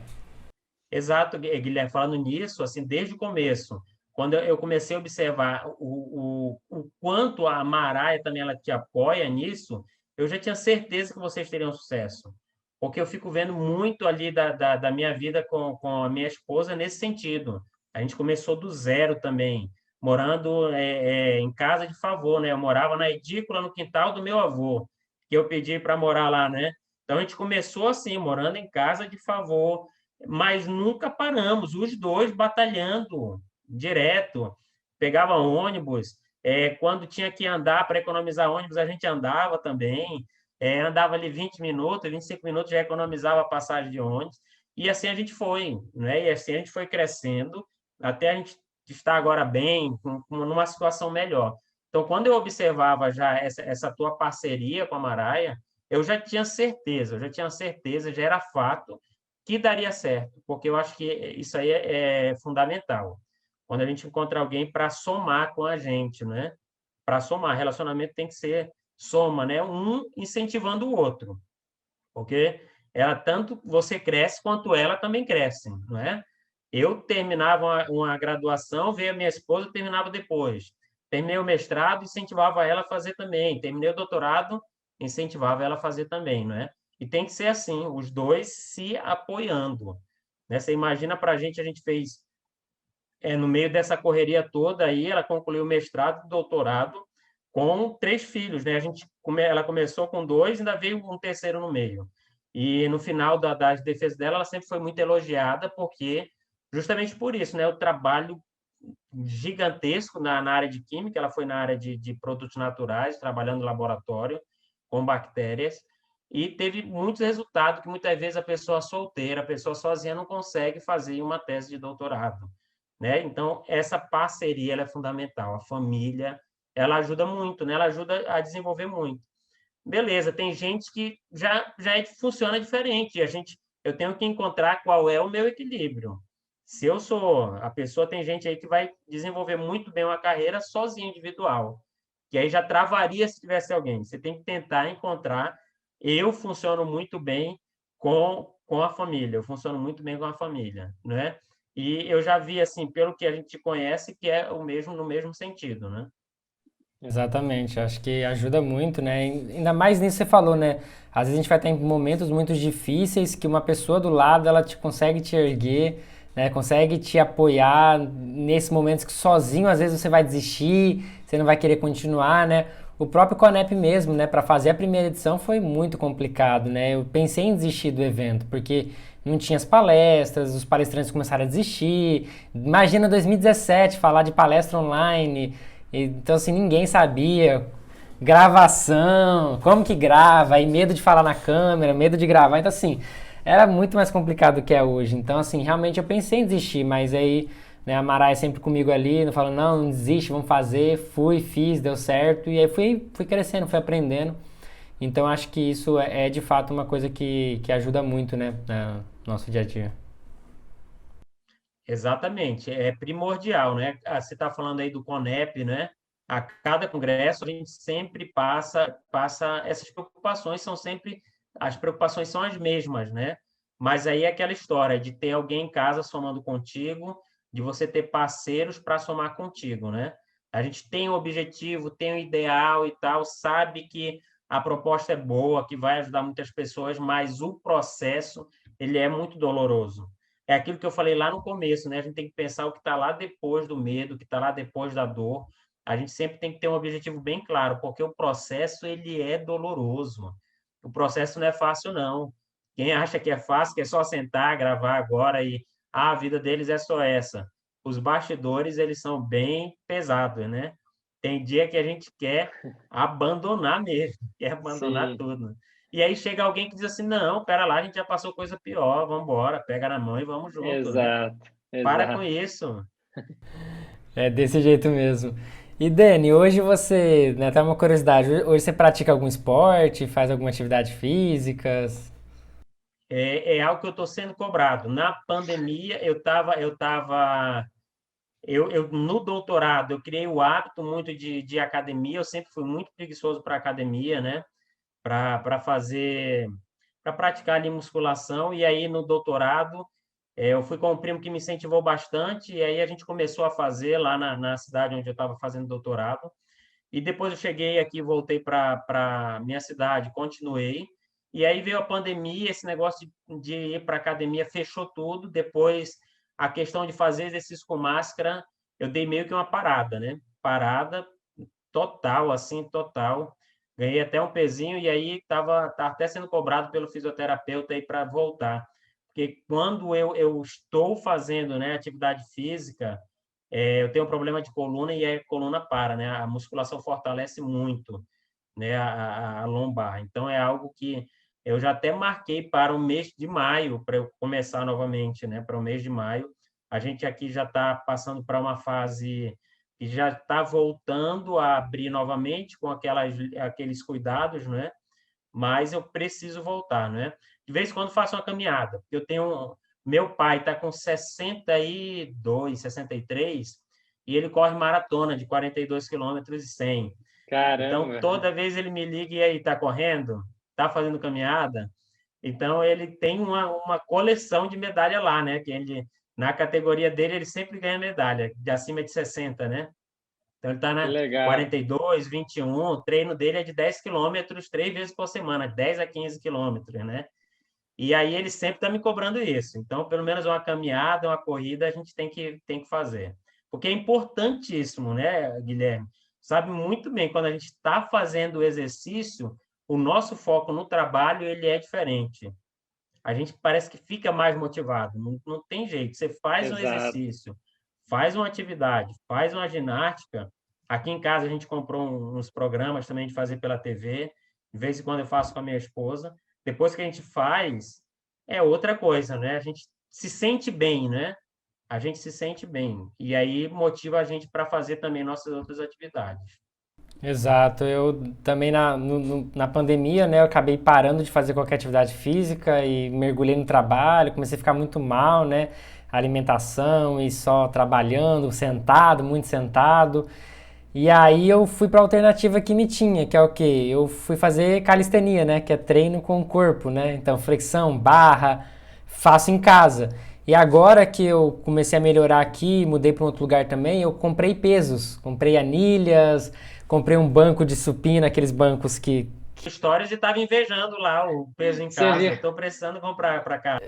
Exato, Guilherme, falando nisso, assim, desde o começo, quando eu comecei a observar o quanto a Maraia também ela te apoia nisso, eu já tinha certeza que vocês teriam sucesso. Porque eu fico vendo muito ali da minha vida com a minha esposa nesse sentido. A gente começou do zero também, morando em casa de favor, né? Eu morava na edícula, no quintal do meu avô, que eu pedi para morar lá, né? Então a gente começou assim, morando em casa de favor, mas nunca paramos, os dois batalhando direto. Pegava ônibus, quando tinha que andar para economizar ônibus, a gente andava também, andava ali 20 minutos, 25 minutos já economizava a passagem de ônibus, e assim a gente foi, né? E assim a gente foi crescendo, até a gente estar agora bem, numa situação melhor. Então, quando eu observava já essa tua parceria com a Maraia, eu já tinha certeza, já era fato que daria certo, porque eu acho que isso aí é fundamental. Quando a gente encontra alguém para somar com a gente, né? Para somar, relacionamento tem que ser soma, né? Um incentivando o outro, porque ela tanto você cresce quanto ela também cresce, não é? Eu terminava uma graduação, veio a minha esposa, terminava depois. Terminei o mestrado, incentivava ela a fazer também. Terminei o doutorado, incentivava ela a fazer também, não é? E tem que ser assim, os dois se apoiando. Né? Você imagina para a gente fez, no meio dessa correria toda aí, ela concluiu o mestrado e doutorado com 3 filhos, né? Ela começou com 2, ainda veio um terceiro no meio. E no final das defesas dela, ela sempre foi muito elogiada, porque justamente por isso, né? O trabalho gigantesco na área de química, ela foi na área de produtos naturais, trabalhando no laboratório com bactérias, e teve muitos resultados que muitas vezes a pessoa solteira, a pessoa sozinha não consegue fazer uma tese de doutorado, né? Então, essa parceria ela é fundamental. A família, ela ajuda muito, né? Ela ajuda a desenvolver muito. Beleza, tem gente que funciona diferente. Eu tenho que encontrar qual é o meu equilíbrio. Se eu sou a pessoa, tem gente aí que vai desenvolver muito bem uma carreira sozinho, individual, que aí já travaria se tivesse alguém. Você tem que tentar encontrar. Eu funciono muito bem com a família, eu funciono muito bem com a família, né? E eu já vi, assim, pelo que a gente conhece, que é o mesmo no mesmo sentido, né? Exatamente, acho que ajuda muito, né? Ainda mais nisso que você falou, né? Às vezes a gente vai estar em momentos muito difíceis que uma pessoa do lado ela te consegue te erguer, né? Consegue te apoiar nesses momentos que sozinho às vezes você vai desistir, você não vai querer continuar, né? O próprio Conep mesmo, né? Para fazer a primeira edição foi muito complicado, né? Eu pensei em desistir do evento porque não tinha as palestras, os palestrantes começaram a desistir. Imagina 2017 falar de palestra online. Então, assim, ninguém sabia. Gravação, como que grava, aí medo de falar na câmera, medo de gravar. Então, assim, era muito mais complicado do que é hoje. Então, assim, realmente eu pensei em desistir, mas aí, né, a Maraia sempre comigo ali, falando, não desiste, vamos fazer. Fui, fiz, deu certo. E aí fui crescendo, fui aprendendo. Então, acho que isso é de fato uma coisa que ajuda muito, né, no nosso dia a dia. Exatamente, é primordial, né? Você está falando aí do CONEP, né? A cada congresso a gente sempre passa essas preocupações são sempre as preocupações são as mesmas, né? Mas aí é aquela história de ter alguém em casa somando contigo, de você ter parceiros para somar contigo, né? A gente tem um objetivo, tem um ideal e tal, sabe que a proposta é boa, que vai ajudar muitas pessoas, mas o processo ele é muito doloroso. É aquilo que eu falei lá no começo, né? A gente tem que pensar o que está lá depois do medo, o que está lá depois da dor. A gente sempre tem que ter um objetivo bem claro, porque o processo ele é doloroso. O processo não é fácil, não. Quem acha que é fácil, que é só sentar, gravar agora e a vida deles é só essa. Os bastidores, eles são bem pesados, né? Tem dia que a gente quer abandonar mesmo, quer abandonar Sim. tudo. E aí chega alguém que diz assim, não, pera lá, a gente já passou coisa pior, vamos embora, pega na mão e vamos junto, né? Exato, Para com exato. isso. É desse jeito mesmo. E Dani, hoje você, né, tá uma curiosidade, hoje você pratica algum esporte, faz alguma atividade física? É algo que eu estou sendo cobrado. Na pandemia, no doutorado, eu criei o hábito muito de academia, eu sempre fui muito preguiçoso para academia, né? Para fazer, para praticar ali musculação, e aí no doutorado, eu fui com um primo que me incentivou bastante, e aí a gente começou a fazer lá na cidade onde eu estava fazendo doutorado, e depois eu cheguei aqui, voltei para minha cidade, continuei. E aí veio a pandemia, esse negócio de ir para academia fechou tudo. Depois, a questão de fazer exercício com máscara, eu dei meio que uma parada, né? Parada total, assim, total. Ganhei até um pezinho e aí tá até sendo cobrado pelo fisioterapeuta aí para voltar. Porque quando eu estou fazendo, né, atividade física, eu tenho um problema de coluna e a coluna para, né? A musculação fortalece muito, né? A lombar. Então, é algo que eu já até marquei para o mês de maio, para eu começar novamente, né? Para o mês de maio. A gente aqui já está passando para uma fase que já está voltando a abrir novamente com aqueles cuidados, né? Mas eu preciso voltar, né? De vez em quando faço uma caminhada, porque meu pai está com 62, 63, e ele corre maratona de 42 quilômetros e 100. Então, Caramba. toda vez ele me liga e aí, está correndo? Está fazendo caminhada? Então, ele tem uma coleção de medalha lá, né? Que ele, na categoria dele, ele sempre ganha medalha, de acima de 60, né? Então, ele está Que na legal. 42, 21, o treino dele é de 10 quilômetros, 3 vezes por semana, 10 a 15 quilômetros, né? E aí ele sempre está me cobrando isso. Então, pelo menos uma caminhada, uma corrida, a gente tem que fazer. Porque é importantíssimo, né, Guilherme? Sabe muito bem, quando a gente está fazendo o exercício, o nosso foco no trabalho ele é diferente. A gente parece que fica mais motivado. Não tem jeito. Você faz um Exato. exercício, faz uma atividade, faz uma ginástica. Aqui em casa a gente comprou uns programas também de fazer pela TV. De vez em quando eu faço com a minha esposa. Depois que a gente faz, é outra coisa, né? A gente se sente bem, né? A gente se sente bem. E aí motiva a gente para fazer também nossas outras atividades. Exato, eu também na pandemia, né, eu acabei parando de fazer qualquer atividade física e mergulhei no trabalho, comecei a ficar muito mal, né, alimentação e só trabalhando, sentado, muito sentado. E aí eu fui para a alternativa que me tinha, que é o quê? Eu fui fazer calistenia, né, que é treino com o corpo, né? Então flexão, barra, faço em casa. E agora que eu comecei a melhorar aqui, mudei para um outro lugar também, eu comprei pesos, comprei anilhas, comprei um banco de supina, aqueles bancos que Histórias e estava invejando lá o peso em Você viu? casa. Estou precisando comprar para cá.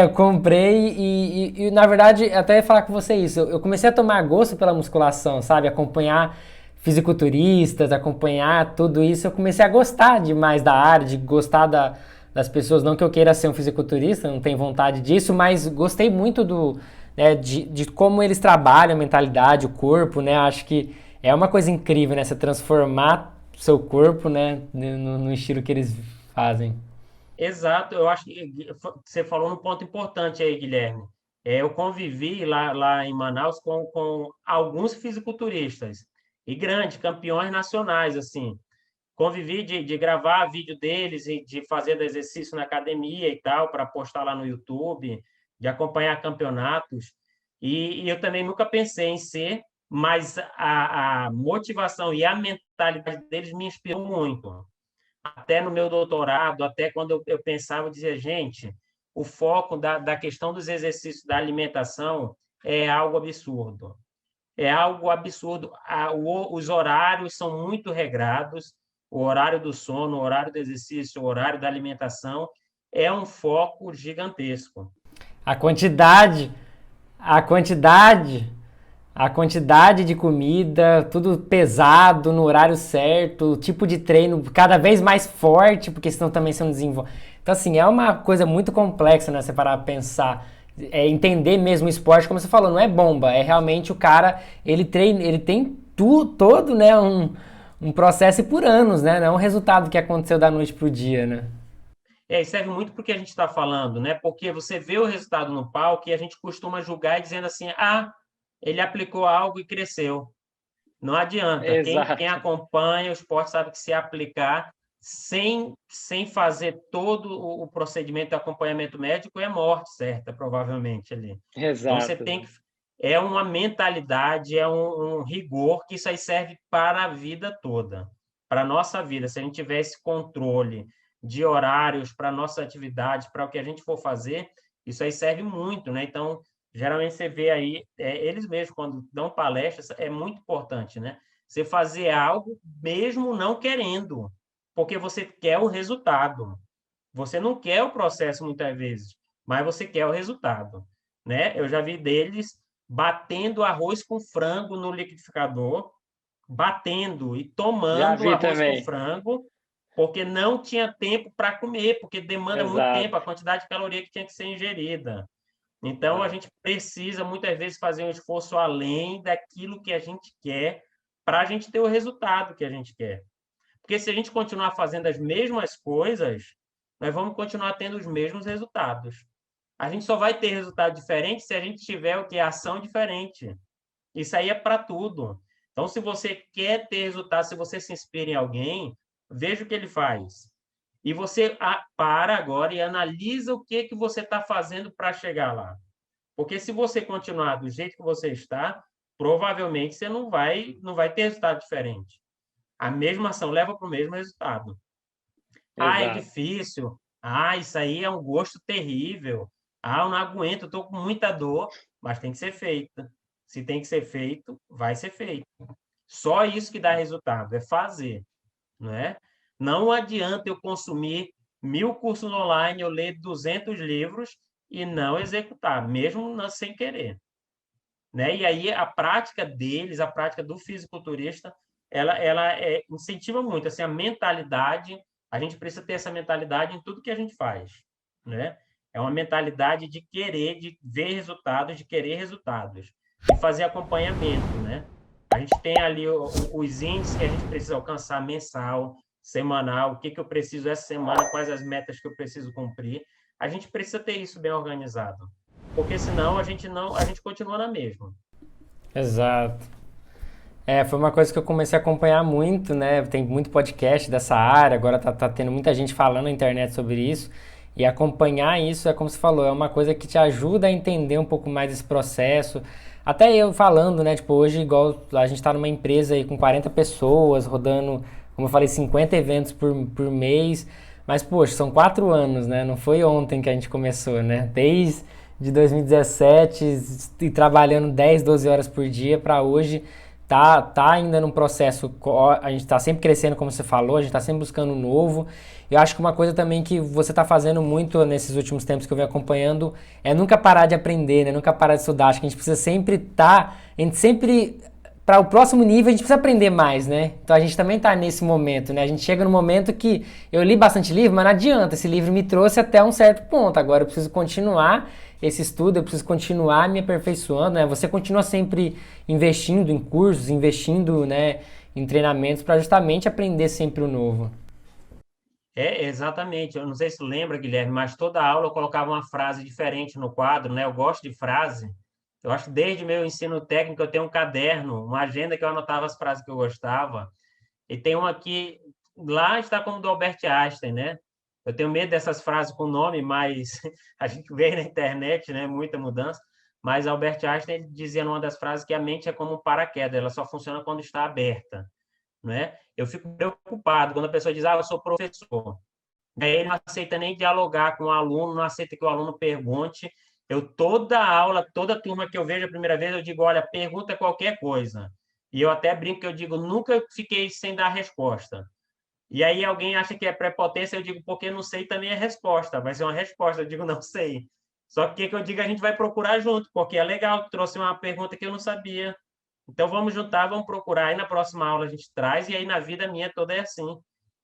eu comprei e, na verdade, até ia falar com você isso. Eu comecei a tomar gosto pela musculação, sabe? Acompanhar fisiculturistas, acompanhar tudo isso. Eu comecei a gostar demais da área, de gostar das pessoas. Não que eu queira ser um fisiculturista, não tenho vontade disso, mas gostei muito de como eles trabalham a mentalidade, o corpo, né? Acho que é uma coisa incrível, né? Você transformar o seu corpo, né? No estilo que eles fazem. Exato, eu acho que você falou num ponto importante aí, Guilherme. Eu convivi lá em Manaus com alguns fisiculturistas e grandes campeões nacionais, assim. Convivi de gravar vídeo deles e de fazer exercício na academia e tal, para postar lá no YouTube, de acompanhar campeonatos. E eu também nunca pensei em ser, mas a motivação e a mentalidade deles me inspirou muito até no meu doutorado, até quando eu pensava, eu dizia, gente, o foco da questão dos exercícios da alimentação é algo absurdo. É algo absurdo. Os horários são muito regrados, o horário do sono, o horário do exercício, o horário da alimentação é um foco gigantesco. A quantidade, a quantidade, a quantidade de comida, tudo pesado, no horário certo, o tipo de treino cada vez mais forte, porque senão também você não desenvolve. Então, assim, é uma coisa muito complexa, né? Você parar pra pensar, entender mesmo o esporte, como você falou, não é bomba, é realmente o cara, ele treina, ele tem todo, né, um processo por anos, né? Não é um resultado que aconteceu da noite pro dia, né? E serve muito para o que a gente está falando, né? Porque você vê o resultado no palco e a gente costuma julgar e dizendo assim, ele aplicou algo e cresceu. Não adianta. Quem Exato. acompanha o esporte sabe que se aplicar sem fazer todo o procedimento de acompanhamento médico é morte certa, provavelmente ali. Então você Exato. tem que é uma mentalidade, é um rigor que isso aí serve para a vida toda, para a nossa vida. Se a gente tiver esse controle de horários para nossas atividades, para o que a gente for fazer, isso aí serve muito, né? Então, geralmente você vê aí, eles mesmos, quando dão palestras, é muito importante, né? Você fazer algo mesmo não querendo, porque você quer o resultado. Você não quer o processo muitas vezes, mas você quer o resultado, né? Eu já vi deles batendo arroz com frango no liquidificador, batendo e Já tomando vi arroz com também. frango, porque não tinha tempo para comer, porque demanda muito tempo Exato. a quantidade de caloria que tinha que ser ingerida. Então, a Exato. gente precisa muitas vezes fazer um esforço além daquilo que a gente quer para a gente ter o resultado que a gente quer. Porque se a gente continuar fazendo as mesmas coisas, nós vamos continuar tendo os mesmos resultados. A gente só vai ter resultado diferente se a gente tiver o que é ação diferente. Isso aí é para tudo. Então, se você quer ter resultado, se você se inspira em alguém, veja o que ele faz. E você para agora e analisa o que você está fazendo para chegar lá. Porque se você continuar do jeito que você está, provavelmente você não vai ter resultado diferente. A mesma ação leva para o mesmo resultado. É Exato. difícil. Isso aí é um gosto terrível. Eu não aguento, eu estou com muita dor, mas tem que ser feito. Se tem que ser feito, vai ser feito. Só isso que dá resultado, é fazer, não é? Não adianta eu consumir 1.000 cursos online, eu ler 200 livros e não executar, mesmo sem querer, né? E aí a prática deles, a prática do fisiculturista, ela incentiva muito assim, a mentalidade. A gente precisa ter essa mentalidade em tudo que a gente faz, né? É uma mentalidade de querer, de ver resultados, de querer resultados e fazer acompanhamento, né? A gente tem ali os índices que a gente precisa alcançar mensal, semanal, o que eu preciso essa semana, quais as metas que eu preciso cumprir. A gente precisa ter isso bem organizado, porque senão a gente continua na mesma. Exato. Foi uma coisa que eu comecei a acompanhar muito, né? Tem muito podcast dessa área, agora tá tendo muita gente falando na internet sobre isso. E acompanhar isso é como você falou, é uma coisa que te ajuda a entender um pouco mais esse processo. Até eu falando, né? Tipo, hoje, igual a gente tá numa empresa aí com 40 pessoas, rodando, como eu falei, 50 eventos por mês. Mas, poxa, são 4 anos, né? Não foi ontem que a gente começou, né? Desde de 2017 e trabalhando 10, 12 horas por dia para hoje tá ainda num processo, a gente tá sempre crescendo, como você falou, a gente tá sempre buscando novo. Eu acho que uma coisa também que você tá fazendo muito nesses últimos tempos que eu venho acompanhando é nunca parar de aprender, né? Nunca parar de estudar. Acho que a gente precisa sempre a gente sempre para o próximo nível a gente precisa aprender mais, né? Então a gente também tá nesse momento, né? A gente chega no momento que eu li bastante livro, mas não adianta, esse livro me trouxe até um certo ponto. Agora eu preciso continuar esse estudo, eu preciso continuar me aperfeiçoando, né? Você continua sempre investindo em cursos, investindo, né, em treinamentos para justamente aprender sempre o novo. Exatamente. Eu não sei se tu lembra, Guilherme, mas toda aula eu colocava uma frase diferente no quadro, né? Eu gosto de frase. Eu acho que desde meu ensino técnico eu tenho um caderno, uma agenda que eu anotava as frases que eu gostava. E tem uma aqui, lá está como do Albert Einstein, né? Eu tenho medo dessas frases com nome, mas a gente vê na internet, né? Muita mudança. Mas Albert Einstein ele dizia numa das frases que a mente é como um paraquedas, ela só funciona quando está aberta, né? Eu fico preocupado quando a pessoa diz, eu sou professor. Daí ele não aceita nem dialogar com o aluno, não aceita que o aluno pergunte. Eu, toda aula, toda turma que eu vejo a primeira vez, eu digo, olha, pergunta qualquer coisa. E eu até brinco que eu digo, nunca fiquei sem dar resposta. E aí alguém acha que é prepotência, eu digo, porque não sei também é resposta. Vai ser uma resposta, eu digo, não sei. Só que o que eu digo, a gente vai procurar junto, porque é legal, trouxe uma pergunta que eu não sabia. Então vamos juntar, vamos procurar. Aí na próxima aula a gente traz, e aí na vida minha toda é assim.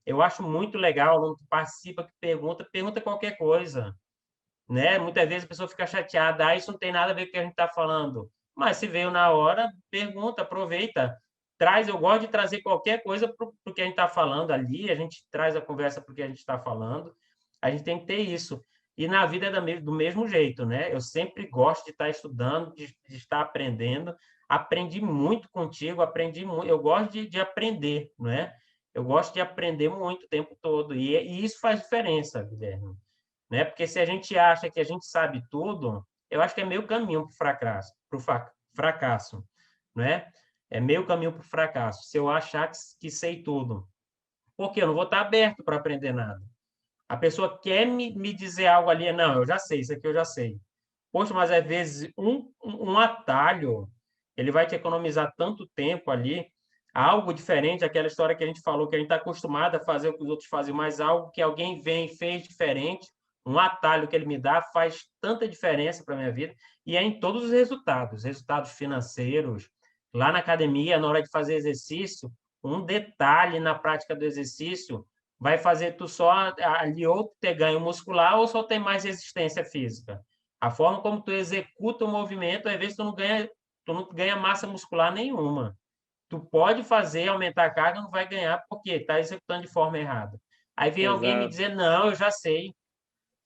Eu acho muito legal o aluno que participa, que pergunta qualquer coisa, né? Muitas vezes a pessoa fica chateada, isso não tem nada a ver com o que a gente está falando. Mas se veio na hora, pergunta, aproveita, traz. Eu gosto de trazer qualquer coisa para o que a gente está falando ali, a gente traz a conversa para o que a gente está falando. A gente tem que ter isso. E na vida é do mesmo jeito, né? Eu sempre gosto de estar estudando, de estar aprendendo. Aprendi muito contigo, aprendi muito. Eu gosto de aprender, não é? Eu gosto de aprender muito o tempo todo. E isso faz diferença, Guilherme, né? Porque se a gente acha que a gente sabe tudo, eu acho que é meio caminho para o fracasso, fracasso, não é? É meio caminho para o fracasso. Se eu achar que sei tudo, porque eu não vou estar aberto para aprender nada. A pessoa quer me dizer algo ali, não, eu já sei, isso aqui eu já sei. Poxa, mas às vezes um atalho, ele vai te economizar tanto tempo ali, algo diferente, aquela história que a gente falou, que a gente está acostumado a fazer o que os outros fazem, mas algo que alguém vem e fez diferente, um atalho que ele me dá faz tanta diferença para a minha vida, e é em todos os resultados financeiros, lá na academia, na hora de fazer exercício, um detalhe na prática do exercício vai fazer tu só ali ou ter ganho muscular ou só ter mais resistência física. A forma como tu executa o movimento, às vezes tu não ganha massa muscular nenhuma. Tu pode fazer, aumentar a carga, não vai ganhar porque está executando de forma errada. Aí vem alguém me Exato. dizer, não, eu já sei,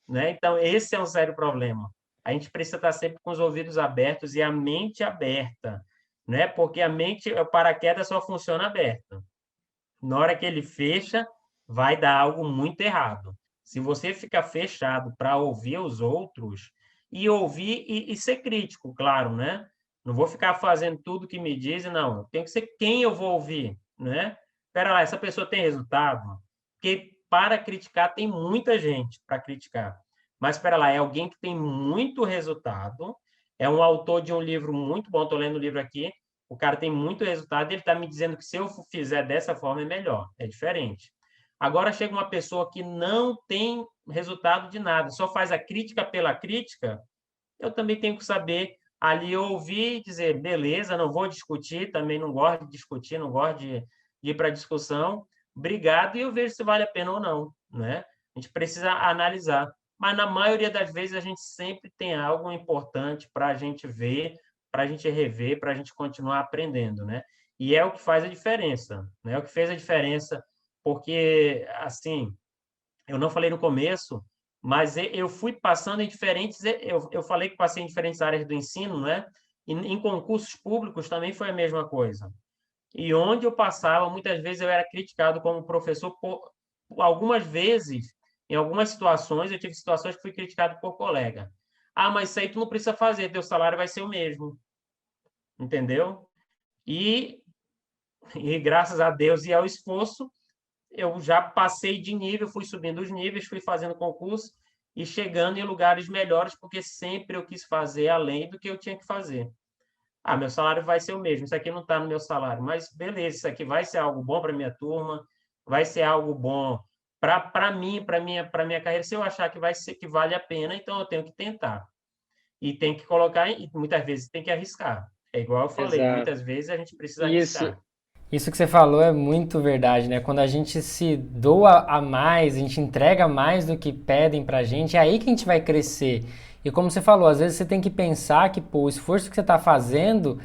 né? Então, esse é um sério problema. A gente precisa estar sempre com os ouvidos abertos e a mente aberta, né? Porque a mente, o paraquedas só funciona aberto. Na hora que ele fecha, vai dar algo muito errado. Se você ficar fechado para ouvir os outros e ouvir e ser crítico, claro, né? Não vou ficar fazendo tudo que me dizem, não. Tem que ser quem eu vou ouvir, né? Espera lá, essa pessoa tem resultado? Porque para criticar tem muita gente para criticar. Mas espera lá, é alguém que tem muito resultado, é um autor de um livro muito bom, estou lendo o livro aqui, o cara tem muito resultado, ele está me dizendo que se eu fizer dessa forma é melhor, é diferente. Agora chega uma pessoa que não tem resultado de nada, só faz a crítica pela crítica, eu também tenho que saber ali ouvir e dizer, beleza, não vou discutir, também não gosto de discutir, não gosto de ir para discussão, obrigado, e eu vejo se vale a pena ou não, né? A gente precisa analisar. Mas na maioria das vezes a gente sempre tem algo importante para a gente ver, para a gente rever, para a gente continuar aprendendo, né? E é o que faz a diferença, né? É o que fez a diferença, porque, assim, eu não falei no começo, mas eu fui passando em diferentes. Eu falei que passei em diferentes áreas do ensino, né? E em concursos públicos também foi a mesma coisa. E onde eu passava, muitas vezes eu era criticado como professor por algumas vezes, em algumas situações, eu tive situações que fui criticado por colega. Ah, mas isso aí tu não precisa fazer, teu salário vai ser o mesmo, entendeu? E, e graças a Deus e ao esforço, eu já passei de nível, fui subindo os níveis, fui fazendo concurso e chegando em lugares melhores, porque sempre eu quis fazer além do que eu tinha que fazer. Ah, meu salário vai ser o mesmo, isso aqui não está no meu salário, mas beleza, isso aqui vai ser algo bom para minha turma, vai ser algo bom para mim, para minha carreira. Se eu achar que vai ser que vale a pena, então eu tenho que tentar. E tem que colocar, e muitas vezes tem que arriscar. É igual eu falei, Exato. muitas vezes a gente precisa Isso, arriscar. Isso que você falou é muito verdade, né? Quando a gente se doa a mais, a gente entrega mais do que pedem pra gente, é aí que a gente vai crescer. E como você falou, às vezes você tem que pensar que, pô, o esforço que você está fazendo,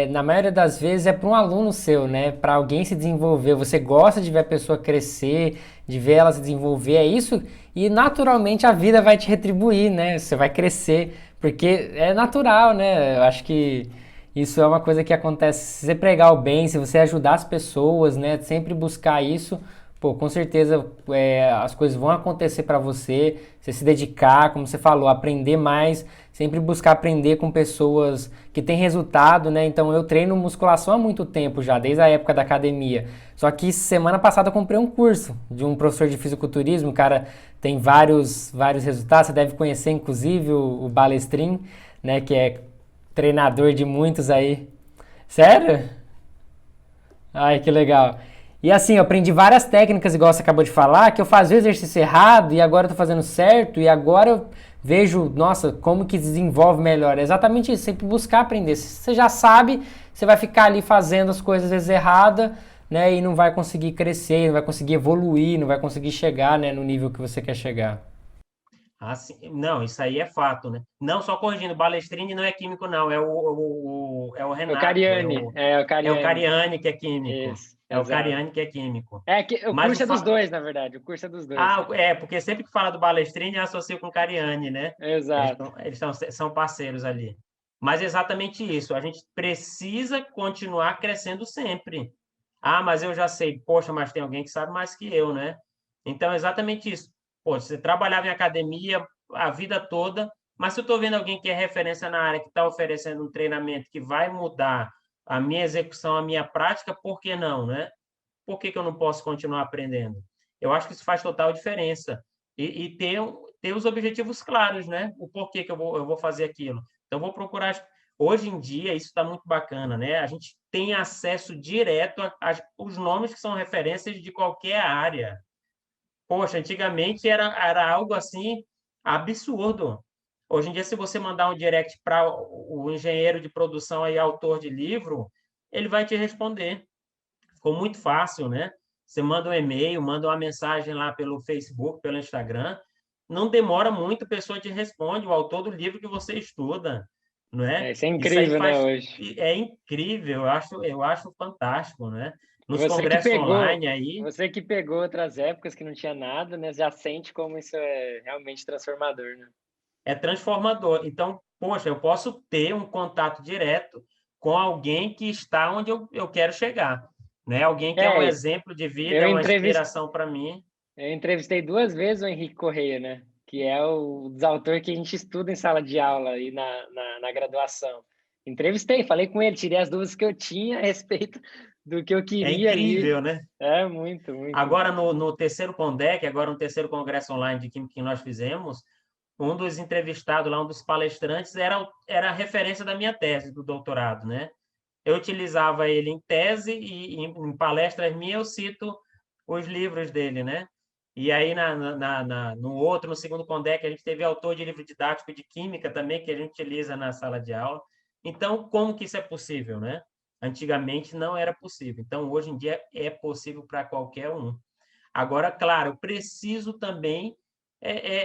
na maioria das vezes, é para um aluno seu, né? Para alguém se desenvolver. Você gosta de ver a pessoa crescer, de ver ela se desenvolver, é isso. E naturalmente a vida vai te retribuir, né? Você vai crescer, porque é natural, né? Eu acho que isso é uma coisa que acontece se você pregar o bem, se você ajudar as pessoas, né? Sempre buscar isso, pô, com certeza as coisas vão acontecer para você. Você se dedicar, como você falou, aprender mais, sempre buscar aprender com pessoas que têm resultado, né? Então eu treino musculação há muito tempo já, desde a época da academia. Só que semana passada eu comprei um curso de um professor de fisiculturismo, o cara tem vários resultados, você deve conhecer inclusive o Balestrin, né? Que é treinador de muitos aí. Sério? Ai, que legal. E assim, eu aprendi várias técnicas, igual você acabou de falar, que eu fazia o exercício errado e agora eu tô fazendo certo e agora eu vejo, nossa, como que desenvolve melhor. É exatamente isso, sempre buscar aprender. Se você já sabe, você vai ficar ali fazendo as coisas às vezes erradas, né, e não vai conseguir crescer, não vai conseguir evoluir, não vai conseguir chegar, né, no nível que você quer chegar. Assim, não, isso aí é fato, né? Não, só corrigindo, Balestrini não é químico, não, é o é o Renato, Cariani, é o é o Cariani. Cariani que é químico. Isso. É o Exato. Cariani que é químico. É que o Mas curso é dos dois, na verdade. O curso é dos dois. porque sempre que fala do Balestrini, eu associo com o Cariani, né? Exato. São parceiros ali. Mas é exatamente isso. A gente precisa continuar crescendo sempre. Ah, mas eu já sei. Poxa, mas tem alguém que sabe mais que eu, né? Então, é exatamente isso. Pô, você trabalhava em academia a vida toda, mas se eu estou vendo alguém que é referência na área, que está oferecendo um treinamento que vai mudar a minha execução, a minha prática, por que não, né? Por que que eu não posso continuar aprendendo? Eu acho que isso faz total diferença. E ter os objetivos claros, né? O porquê que eu vou fazer aquilo. Então, vou procurar. Hoje em dia, isso está muito bacana, né? A gente tem acesso direto aos nomes que são referências de qualquer área. Poxa, antigamente era algo assim absurdo. Hoje em dia, se você mandar um direct para o engenheiro de produção aí, autor de livro, ele vai te responder. Ficou muito fácil, né? Você manda um e-mail, manda uma mensagem lá pelo Facebook, pelo Instagram, não demora muito, a pessoa te responde, o autor do livro que você estuda, não É, é? isso é Isso aí incrível, né, faz, hoje. é incrível, eu acho fantástico, né? E Nos congressos online aí, você que pegou outras épocas que não tinha nada, né, já sente como isso é realmente transformador, né? é transformador. Então, poxa, eu posso ter um contato direto com alguém que está onde eu quero chegar, né? Alguém que é um É, exemplo de vida, eu é uma entrevistei, inspiração para mim. eu entrevistei duas vezes o Henrique Correia, né? Que é o desautor que a gente estuda em sala de aula e na graduação. Entrevistei, falei com ele, tirei as dúvidas que eu tinha a respeito do que eu É queria ali. incrível, né? É muito, muito, Agora, muito. no terceiro CONDEC, agora no terceiro congresso online de Química que nós fizemos, um dos entrevistados lá, um dos palestrantes, era a referência da minha tese, do doutorado, né? Eu utilizava ele em tese e em palestras minhas eu cito os livros dele, né? E aí, no outro, no segundo CONDEC, a gente teve autor de livro didático de Química também, que a gente utiliza na sala de aula. Então, como que isso é possível, né? Antigamente não era possível. Então, hoje em dia é possível para qualquer um. Agora, claro, eu preciso também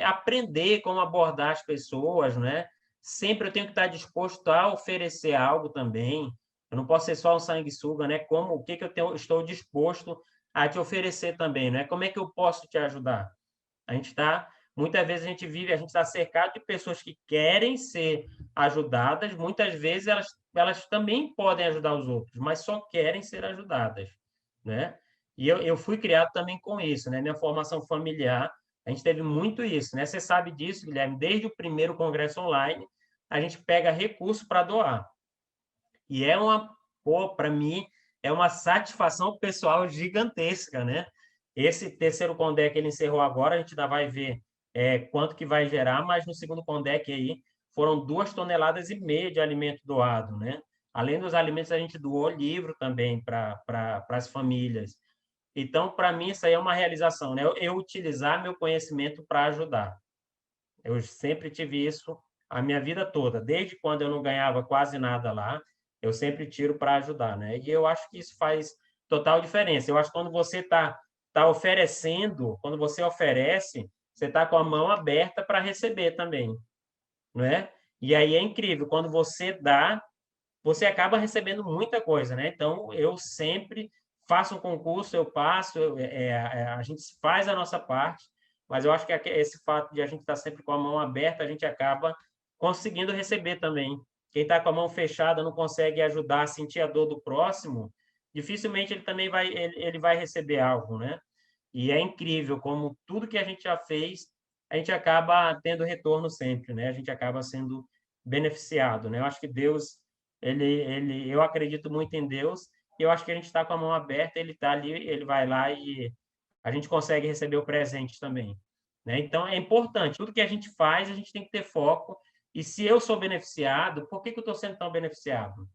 aprender como abordar as pessoas, né? Sempre eu tenho que estar disposto a oferecer algo também. Eu não posso ser só um sanguessuga, né? O que que estou disposto a te oferecer também, né? Como é que eu posso te ajudar? Muitas vezes a gente está cercado de pessoas que querem ser ajudadas, muitas vezes elas também podem ajudar os outros, mas só querem ser ajudadas, né? E eu fui criado também com isso, né? Minha formação familiar, a gente teve muito isso, né? Você sabe disso, Guilherme, desde o primeiro congresso online, a gente pega recurso para doar. E para mim, é uma satisfação pessoal gigantesca, né? Esse terceiro Condec ele encerrou agora, a gente ainda vai ver quanto que vai gerar, mas no segundo Condec aí foram 2,5 toneladas de alimento doado, né? Além dos alimentos, a gente doou livro também para as famílias. Então, para mim, isso aí é uma realização, né? Eu utilizar meu conhecimento para ajudar. Eu sempre tive isso a minha vida toda, desde quando eu não ganhava quase nada lá, eu sempre tiro para ajudar, né? E eu acho que isso faz total diferença. Eu acho que quando você tá oferecendo, quando você oferece, você está com a mão aberta para receber também, não é? E aí é incrível, quando você dá, você acaba recebendo muita coisa, né? Então, eu sempre faço um concurso, eu passo, a gente faz a nossa parte, mas eu acho que esse fato de a gente estar sempre com a mão aberta, a gente acaba conseguindo receber também. Quem está com a mão fechada não consegue ajudar a sentir a dor do próximo, dificilmente ele também ele vai receber algo, né? E é incrível como tudo que a gente já fez, a gente acaba tendo retorno sempre, né? A gente acaba sendo beneficiado, né? Eu acho que Deus, eu acredito muito em Deus, e eu acho que a gente está com a mão aberta, ele está ali, ele vai lá e a gente consegue receber o presente também, né? Então é importante, tudo que a gente faz, a gente tem que ter foco. E se eu sou beneficiado, por que que eu estou sendo tão beneficiado?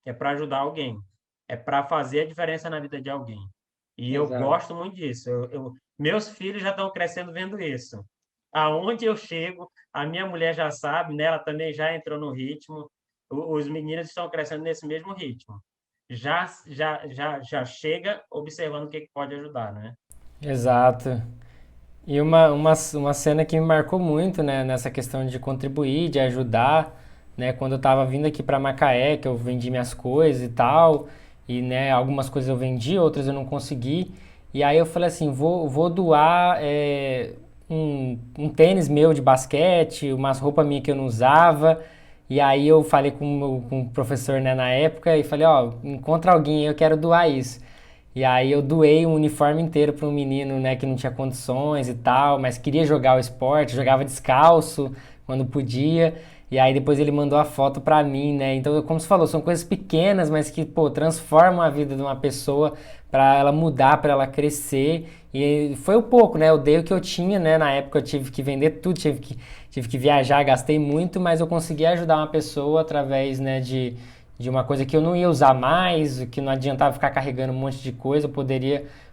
É para ajudar alguém, é para fazer a diferença na vida de alguém. E eu Exato. gosto muito disso. Meus filhos já estão crescendo vendo isso. Aonde eu chego, a minha mulher já sabe, né? Ela também já entrou no ritmo. Os meninos estão crescendo nesse mesmo ritmo. Já chega observando o que que pode ajudar, né? Exato. E uma cena que me marcou muito, né, nessa questão de contribuir, de ajudar, né, quando eu tava vindo aqui para Macaé, que eu vendi minhas coisas e tal, e né, algumas coisas eu vendi, outras eu não consegui. E aí eu falei assim, vou doar um tênis meu de basquete, umas roupas minhas que eu não usava. E aí eu falei com o professor, né, na época e falei, ó, encontra alguém, eu quero doar isso. E aí eu doei um uniforme inteiro para um menino, né, que não tinha condições e tal, mas queria jogar o esporte, jogava descalço quando podia. E aí depois ele mandou a foto para mim, né? Então, como você falou, são coisas pequenas, mas que, pô, transformam a vida de uma pessoa para ela mudar, para ela crescer. E foi um pouco, né? Eu dei o que eu tinha, né? Na época eu tive que vender tudo, tive que viajar, gastei muito, mas eu consegui ajudar uma pessoa através, né, de uma coisa que eu não ia usar mais, que não adiantava ficar carregando um monte de coisa, eu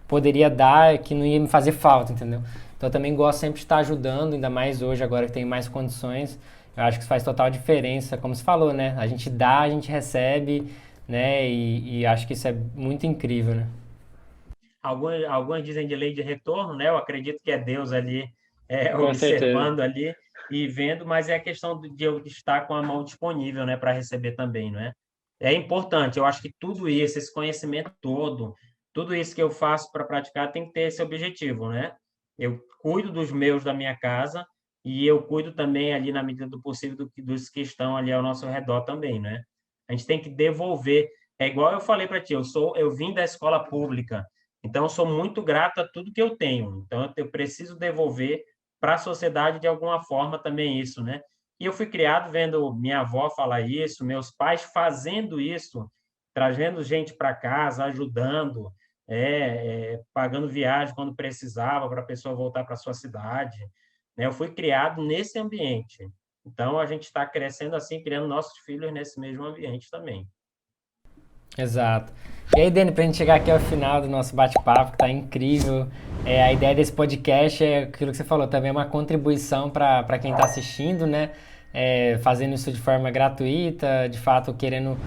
poderia dar, que não ia me fazer falta, entendeu? Então eu também gosto sempre de estar ajudando, ainda mais hoje, agora que tenho mais condições. Eu acho que isso faz total diferença, como você falou, né? A gente dá, a gente recebe, né? E acho que isso é muito incrível, né? Alguns dizem de lei de retorno, né? Eu acredito que é Deus ali Com certeza. observando ali e vendo, mas é a questão de eu estar com a mão disponível, né, para receber também, não é? É importante, eu acho que tudo isso, esse conhecimento todo, tudo isso que eu faço para praticar tem que ter esse objetivo, né? Eu cuido dos meus da minha casa e eu cuido também ali na medida do possível dos que estão ali ao nosso redor também, né? A gente tem que devolver. É igual eu falei para ti, eu vim da escola pública. Então, eu sou muito grato a tudo que eu tenho. Então, eu preciso devolver para a sociedade de alguma forma também isso, né? E eu fui criado vendo minha avó falar isso, meus pais fazendo isso, trazendo gente para casa, ajudando, pagando viagem quando precisava para a pessoa voltar para a sua cidade. Né? Eu fui criado nesse ambiente. Então, a gente está crescendo assim, criando nossos filhos nesse mesmo ambiente também. Exato. E aí, Dani, pra gente chegar aqui ao final do nosso bate-papo, que tá incrível, a ideia desse podcast é aquilo que você falou, também é uma contribuição para quem está assistindo, né? Fazendo isso de forma gratuita, de fato querendo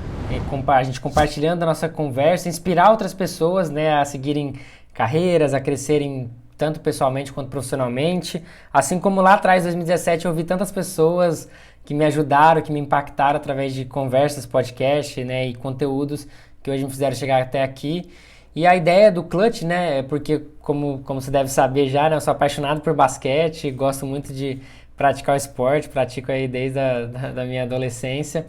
a gente compartilhando a nossa conversa, inspirar outras pessoas, né, a seguirem carreiras, a crescerem tanto pessoalmente quanto profissionalmente. Assim como lá atrás, em 2017, eu vi tantas pessoas que me ajudaram, que me impactaram através de conversas, podcast, né, e conteúdos que hoje me fizeram chegar até aqui. E a ideia do Clutch, né, é porque, como você deve saber já, né, eu sou apaixonado por basquete, gosto muito de praticar o esporte, pratico aí desde da minha adolescência.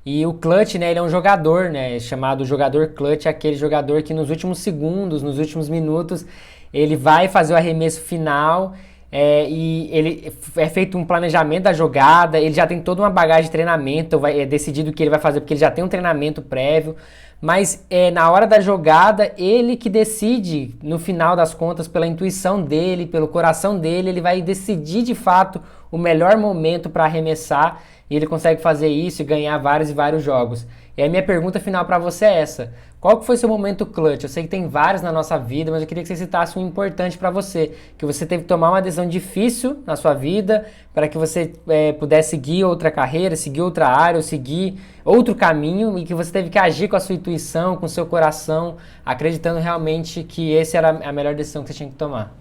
E o clutch, né, ele é um jogador, né, chamado jogador clutch, aquele jogador que nos últimos segundos, nos últimos minutos, ele vai fazer o arremesso final e ele é feito um planejamento da jogada, ele já tem toda uma bagagem de treinamento, é decidido o que ele vai fazer porque ele já tem um treinamento prévio, mas na hora da jogada, ele que decide, no final das contas, pela intuição dele, pelo coração dele, ele vai decidir de fato o melhor momento para arremessar e ele consegue fazer isso e ganhar vários e vários jogos. E aí minha pergunta final para você é essa: qual que foi seu momento clutch? Eu sei que tem vários na nossa vida, mas eu queria que você citasse um importante para você, que você teve que tomar uma decisão difícil na sua vida para que você pudesse seguir outra carreira, seguir outra área, ou seguir outro caminho e que você teve que agir com a sua intuição, com o seu coração, acreditando realmente que essa era a melhor decisão que você tinha que tomar.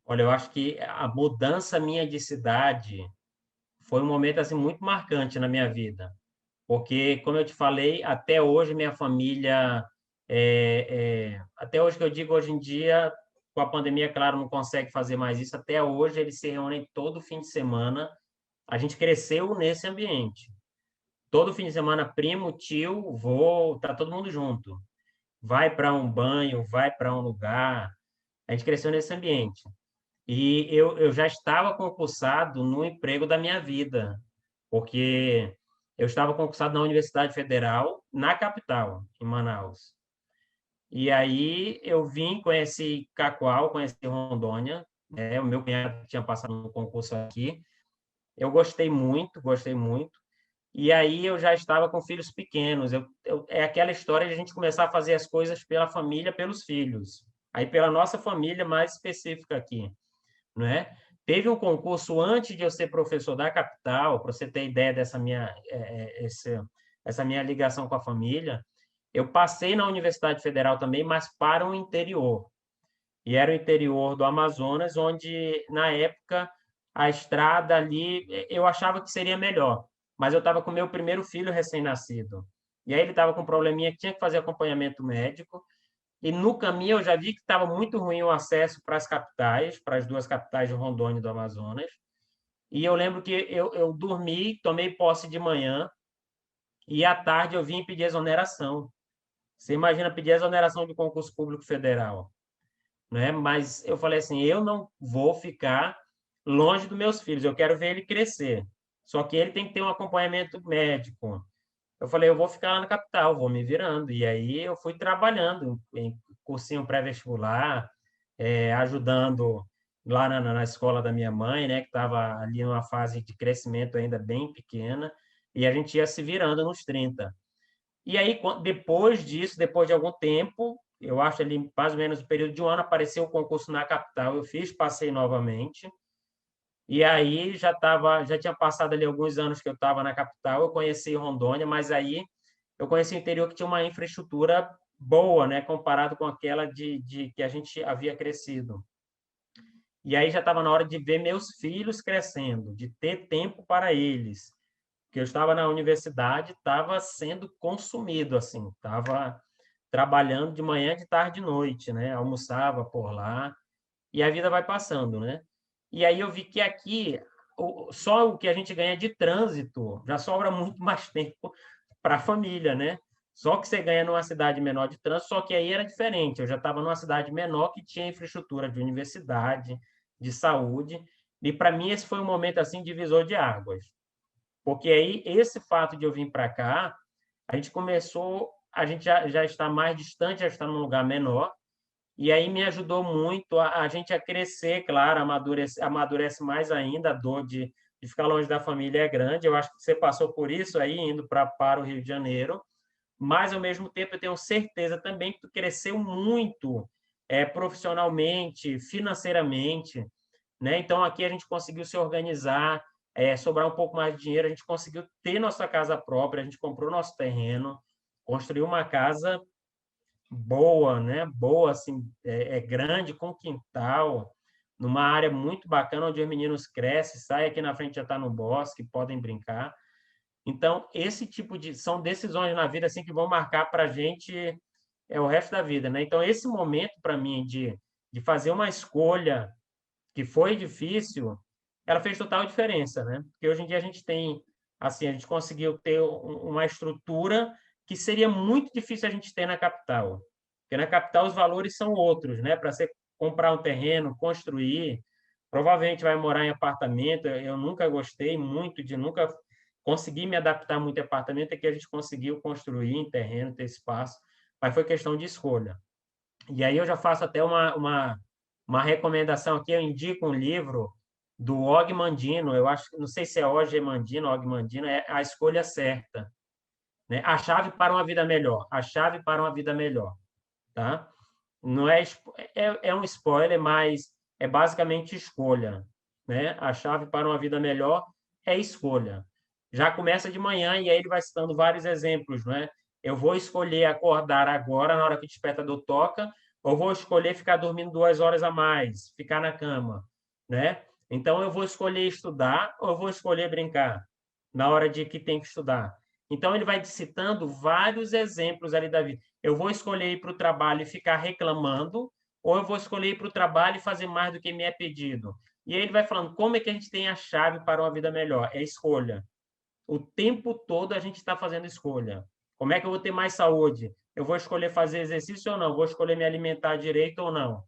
Olha, eu acho que a mudança minha de cidade foi um momento assim muito marcante na minha vida, porque, como eu te falei, até hoje minha família, até hoje que eu digo hoje em dia, com a pandemia, claro, não consegue fazer mais isso. Até hoje eles se reúnem todo fim de semana. A gente cresceu nesse ambiente. Todo fim de semana, primo, tio, vô, tá todo mundo junto. Vai para um banho, vai para um lugar. A gente cresceu nesse ambiente. E eu já estava concursado no emprego da minha vida, porque eu estava concursado na Universidade Federal, na capital, em Manaus. E aí eu vim, conheci Cacoal, conheci Rondônia, né? O meu cunhado tinha passado no concurso aqui. Eu gostei muito, gostei muito. E aí eu já estava com filhos pequenos. É aquela história de a gente começar a fazer as coisas pela família, pelos filhos. Aí pela nossa família mais específica aqui, não é? Teve um concurso antes de eu ser professor da capital, para você ter ideia dessa essa minha ligação com a família. Eu passei na Universidade Federal também, mas para o interior. E era o interior do Amazonas, onde, na época, a estrada ali, eu achava que seria melhor. Mas eu estava com meu primeiro filho recém-nascido. E aí ele estava com um probleminha que tinha que fazer acompanhamento médico, e no caminho eu já vi que estava muito ruim o acesso para as capitais, para as duas capitais de Rondônia e do Amazonas. E eu lembro que eu dormi, tomei posse de manhã, e à tarde eu vim pedir exoneração. Você imagina pedir exoneração de concurso público federal, né? Mas eu falei assim, eu não vou ficar longe dos meus filhos, eu quero ver ele crescer. Só que ele tem que ter um acompanhamento médico. Eu falei, eu vou ficar lá na capital, vou me virando. E aí eu fui trabalhando em cursinho pré-vestibular, ajudando lá na escola da minha mãe, né, que estava ali numa fase de crescimento ainda bem pequena, e a gente ia se virando nos 30. E aí, depois disso, depois de algum tempo, eu acho ali mais ou menos no período de um ano, apareceu o concurso na capital, eu fiz, passei novamente, e aí já tinha passado ali alguns anos que eu estava na capital, eu conheci Rondônia, mas aí eu conheci o interior que tinha uma infraestrutura boa, né, comparado com aquela de que a gente havia crescido. E aí já estava na hora de ver meus filhos crescendo, de ter tempo para eles, que eu estava na universidade, estava sendo consumido, assim, estava trabalhando de manhã, de tarde, de noite, né? Almoçava por lá, e a vida vai passando, né? E aí eu vi que aqui, só o que a gente ganha de trânsito já sobra muito mais tempo para a família, né? Só que você ganha numa cidade menor de trânsito, só que aí era diferente. Eu já estava numa cidade menor que tinha infraestrutura de universidade, de saúde, e para mim esse foi um momento assim divisor de águas. Porque aí, esse fato de eu vir para cá, a gente começou, a gente já está mais distante, já está num lugar menor, e aí me ajudou muito a gente a crescer, claro, amadurece mais ainda, a dor de ficar longe da família é grande. Eu acho que você passou por isso aí, indo para o Rio de Janeiro, mas, ao mesmo tempo, eu tenho certeza também que tu cresceu muito profissionalmente, financeiramente, né? Então, aqui a gente conseguiu se organizar, sobrar um pouco mais de dinheiro, a gente conseguiu ter nossa casa própria, a gente comprou nosso terreno, construiu uma casa boa, né? Boa, assim, grande, com quintal, numa área muito bacana, onde os meninos crescem, saem aqui na frente já está no bosque, podem brincar. Então, esse tipo de... São decisões na vida, assim, que vão marcar para a gente o resto da vida, né? Então, esse momento, para mim, de fazer uma escolha que foi difícil, ela fez total diferença, né? Porque hoje em dia a gente tem, assim, a gente conseguiu ter uma estrutura que seria muito difícil a gente ter na capital. Porque na capital os valores são outros, né? Para você comprar um terreno, construir, provavelmente vai morar em apartamento. Eu nunca gostei muito nunca consegui me adaptar muito a apartamento, é que a gente conseguiu construir em terreno, ter espaço, mas foi questão de escolha. E aí eu já faço até uma recomendação aqui, eu indico um livro do Og Mandino, eu acho, não sei se é Og Mandino, Og Mandino, é A Escolha Certa, né? A chave para uma vida melhor, a chave para uma vida melhor, tá? Não é um spoiler, mas é basicamente escolha, né? A chave para uma vida melhor é escolha. Já começa de manhã e aí ele vai citando vários exemplos, né? Eu vou escolher acordar agora na hora que o despertador toca, ou vou escolher ficar dormindo 2 horas a mais, ficar na cama, né? Então eu vou escolher estudar ou eu vou escolher brincar na hora de que tem que estudar. Então ele vai citando vários exemplos ali da vida. Eu vou escolher ir para o trabalho e ficar reclamando, ou eu vou escolher ir para o trabalho e fazer mais do que me é pedido. E aí ele vai falando como é que a gente tem a chave para uma vida melhor. É escolha. O tempo todo a gente está fazendo escolha. Como é que eu vou ter mais saúde? Eu vou escolher fazer exercício ou não? Vou escolher me alimentar direito ou não?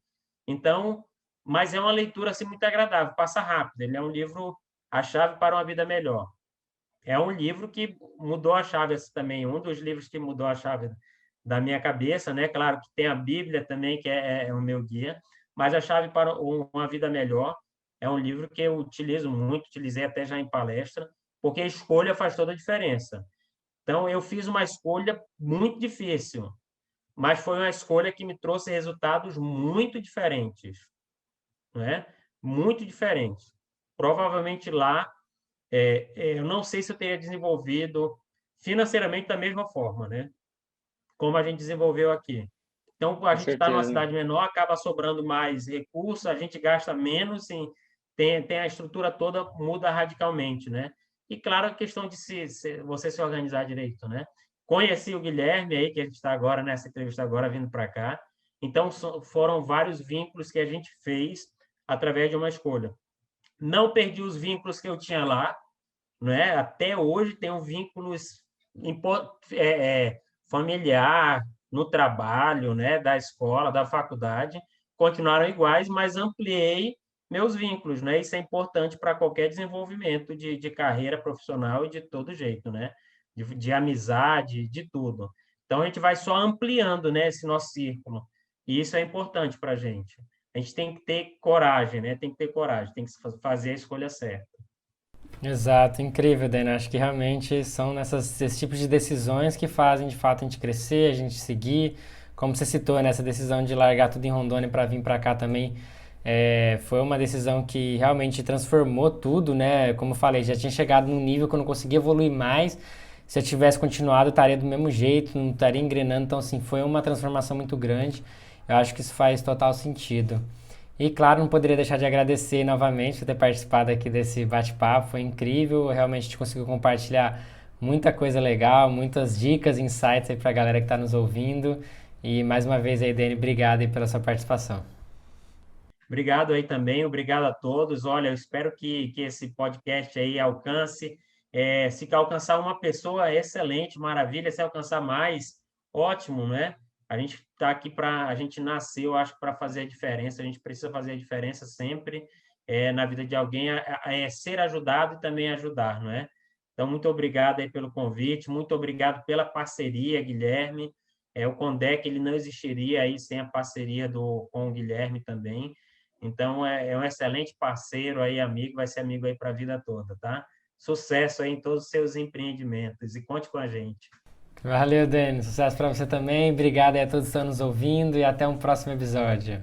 Então, mas é uma leitura assim muito agradável, passa rápido. Ele é um livro, A Chave para uma Vida Melhor. É um livro que mudou a chave assim, também, um dos livros que mudou a chave da minha cabeça, né? Claro que tem a Bíblia também, que é o meu guia, mas A Chave para uma Vida Melhor é um livro que eu utilizo muito, utilizei até já em palestra, porque a escolha faz toda a diferença. Então, eu fiz uma escolha muito difícil, mas foi uma escolha que me trouxe resultados muito diferentes, né? Muito diferentes. Provavelmente lá eu não sei se eu teria desenvolvido financeiramente da mesma forma, né? Como a gente desenvolveu aqui. Então, a Com gente está numa certeza. cidade menor, acaba sobrando mais recursos, a gente gasta menos, sim, tem a estrutura toda muda radicalmente, né? E, claro, a questão de você se organizar direito, né? Conheci o Guilherme aí, que a gente está agora nessa entrevista agora, vindo para cá. Então, foram vários vínculos que a gente fez através de uma escolha. Não perdi os vínculos que eu tinha lá, né? Até hoje tenho vínculos familiar, no trabalho, né? Da escola, da faculdade, continuaram iguais, mas ampliei meus vínculos, né? Isso é importante para qualquer desenvolvimento de carreira profissional e de todo jeito, né? De amizade, de tudo. Então, a gente vai só ampliando, né, esse nosso círculo. E isso é importante para a gente. A gente tem que ter coragem, né? Tem que ter coragem, tem que fazer a escolha certa. Exato, incrível, Dana. Acho que realmente são esses tipos de decisões que fazem de fato a gente crescer, a gente seguir. Como você citou, nessa decisão de largar tudo em Rondônia para vir para cá também, foi uma decisão que realmente transformou tudo, né? Como eu falei, já tinha chegado num nível que eu não conseguia evoluir mais. Se eu tivesse continuado, eu estaria do mesmo jeito, não estaria engrenando. Então, assim, foi uma transformação muito grande. Eu acho que isso faz total sentido. E claro, não poderia deixar de agradecer novamente por ter participado aqui desse bate-papo, foi incrível, realmente a gente conseguiu compartilhar muita coisa legal, muitas dicas, insights aí para a galera que está nos ouvindo. E mais uma vez aí, Dani, obrigado aí pela sua participação. Obrigado aí também, obrigado a todos. Olha, eu espero que esse podcast aí alcance, se alcançar uma pessoa, é excelente, maravilha, se alcançar mais, ótimo, né? A gente está aqui a gente nasceu, acho, para fazer a diferença, a gente precisa fazer a diferença sempre na vida de alguém, ser ajudado e também ajudar, não é? Então, muito obrigado aí pelo convite, muito obrigado pela parceria, Guilherme. O Condec, ele não existiria aí sem a parceria com o Guilherme também. Então, é um excelente parceiro aí, amigo, vai ser amigo aí para a vida toda, tá? Sucesso aí em todos os seus empreendimentos e conte com a gente. Valeu, Dani, sucesso para você também, obrigado aí a todos que estão nos ouvindo e até um próximo episódio.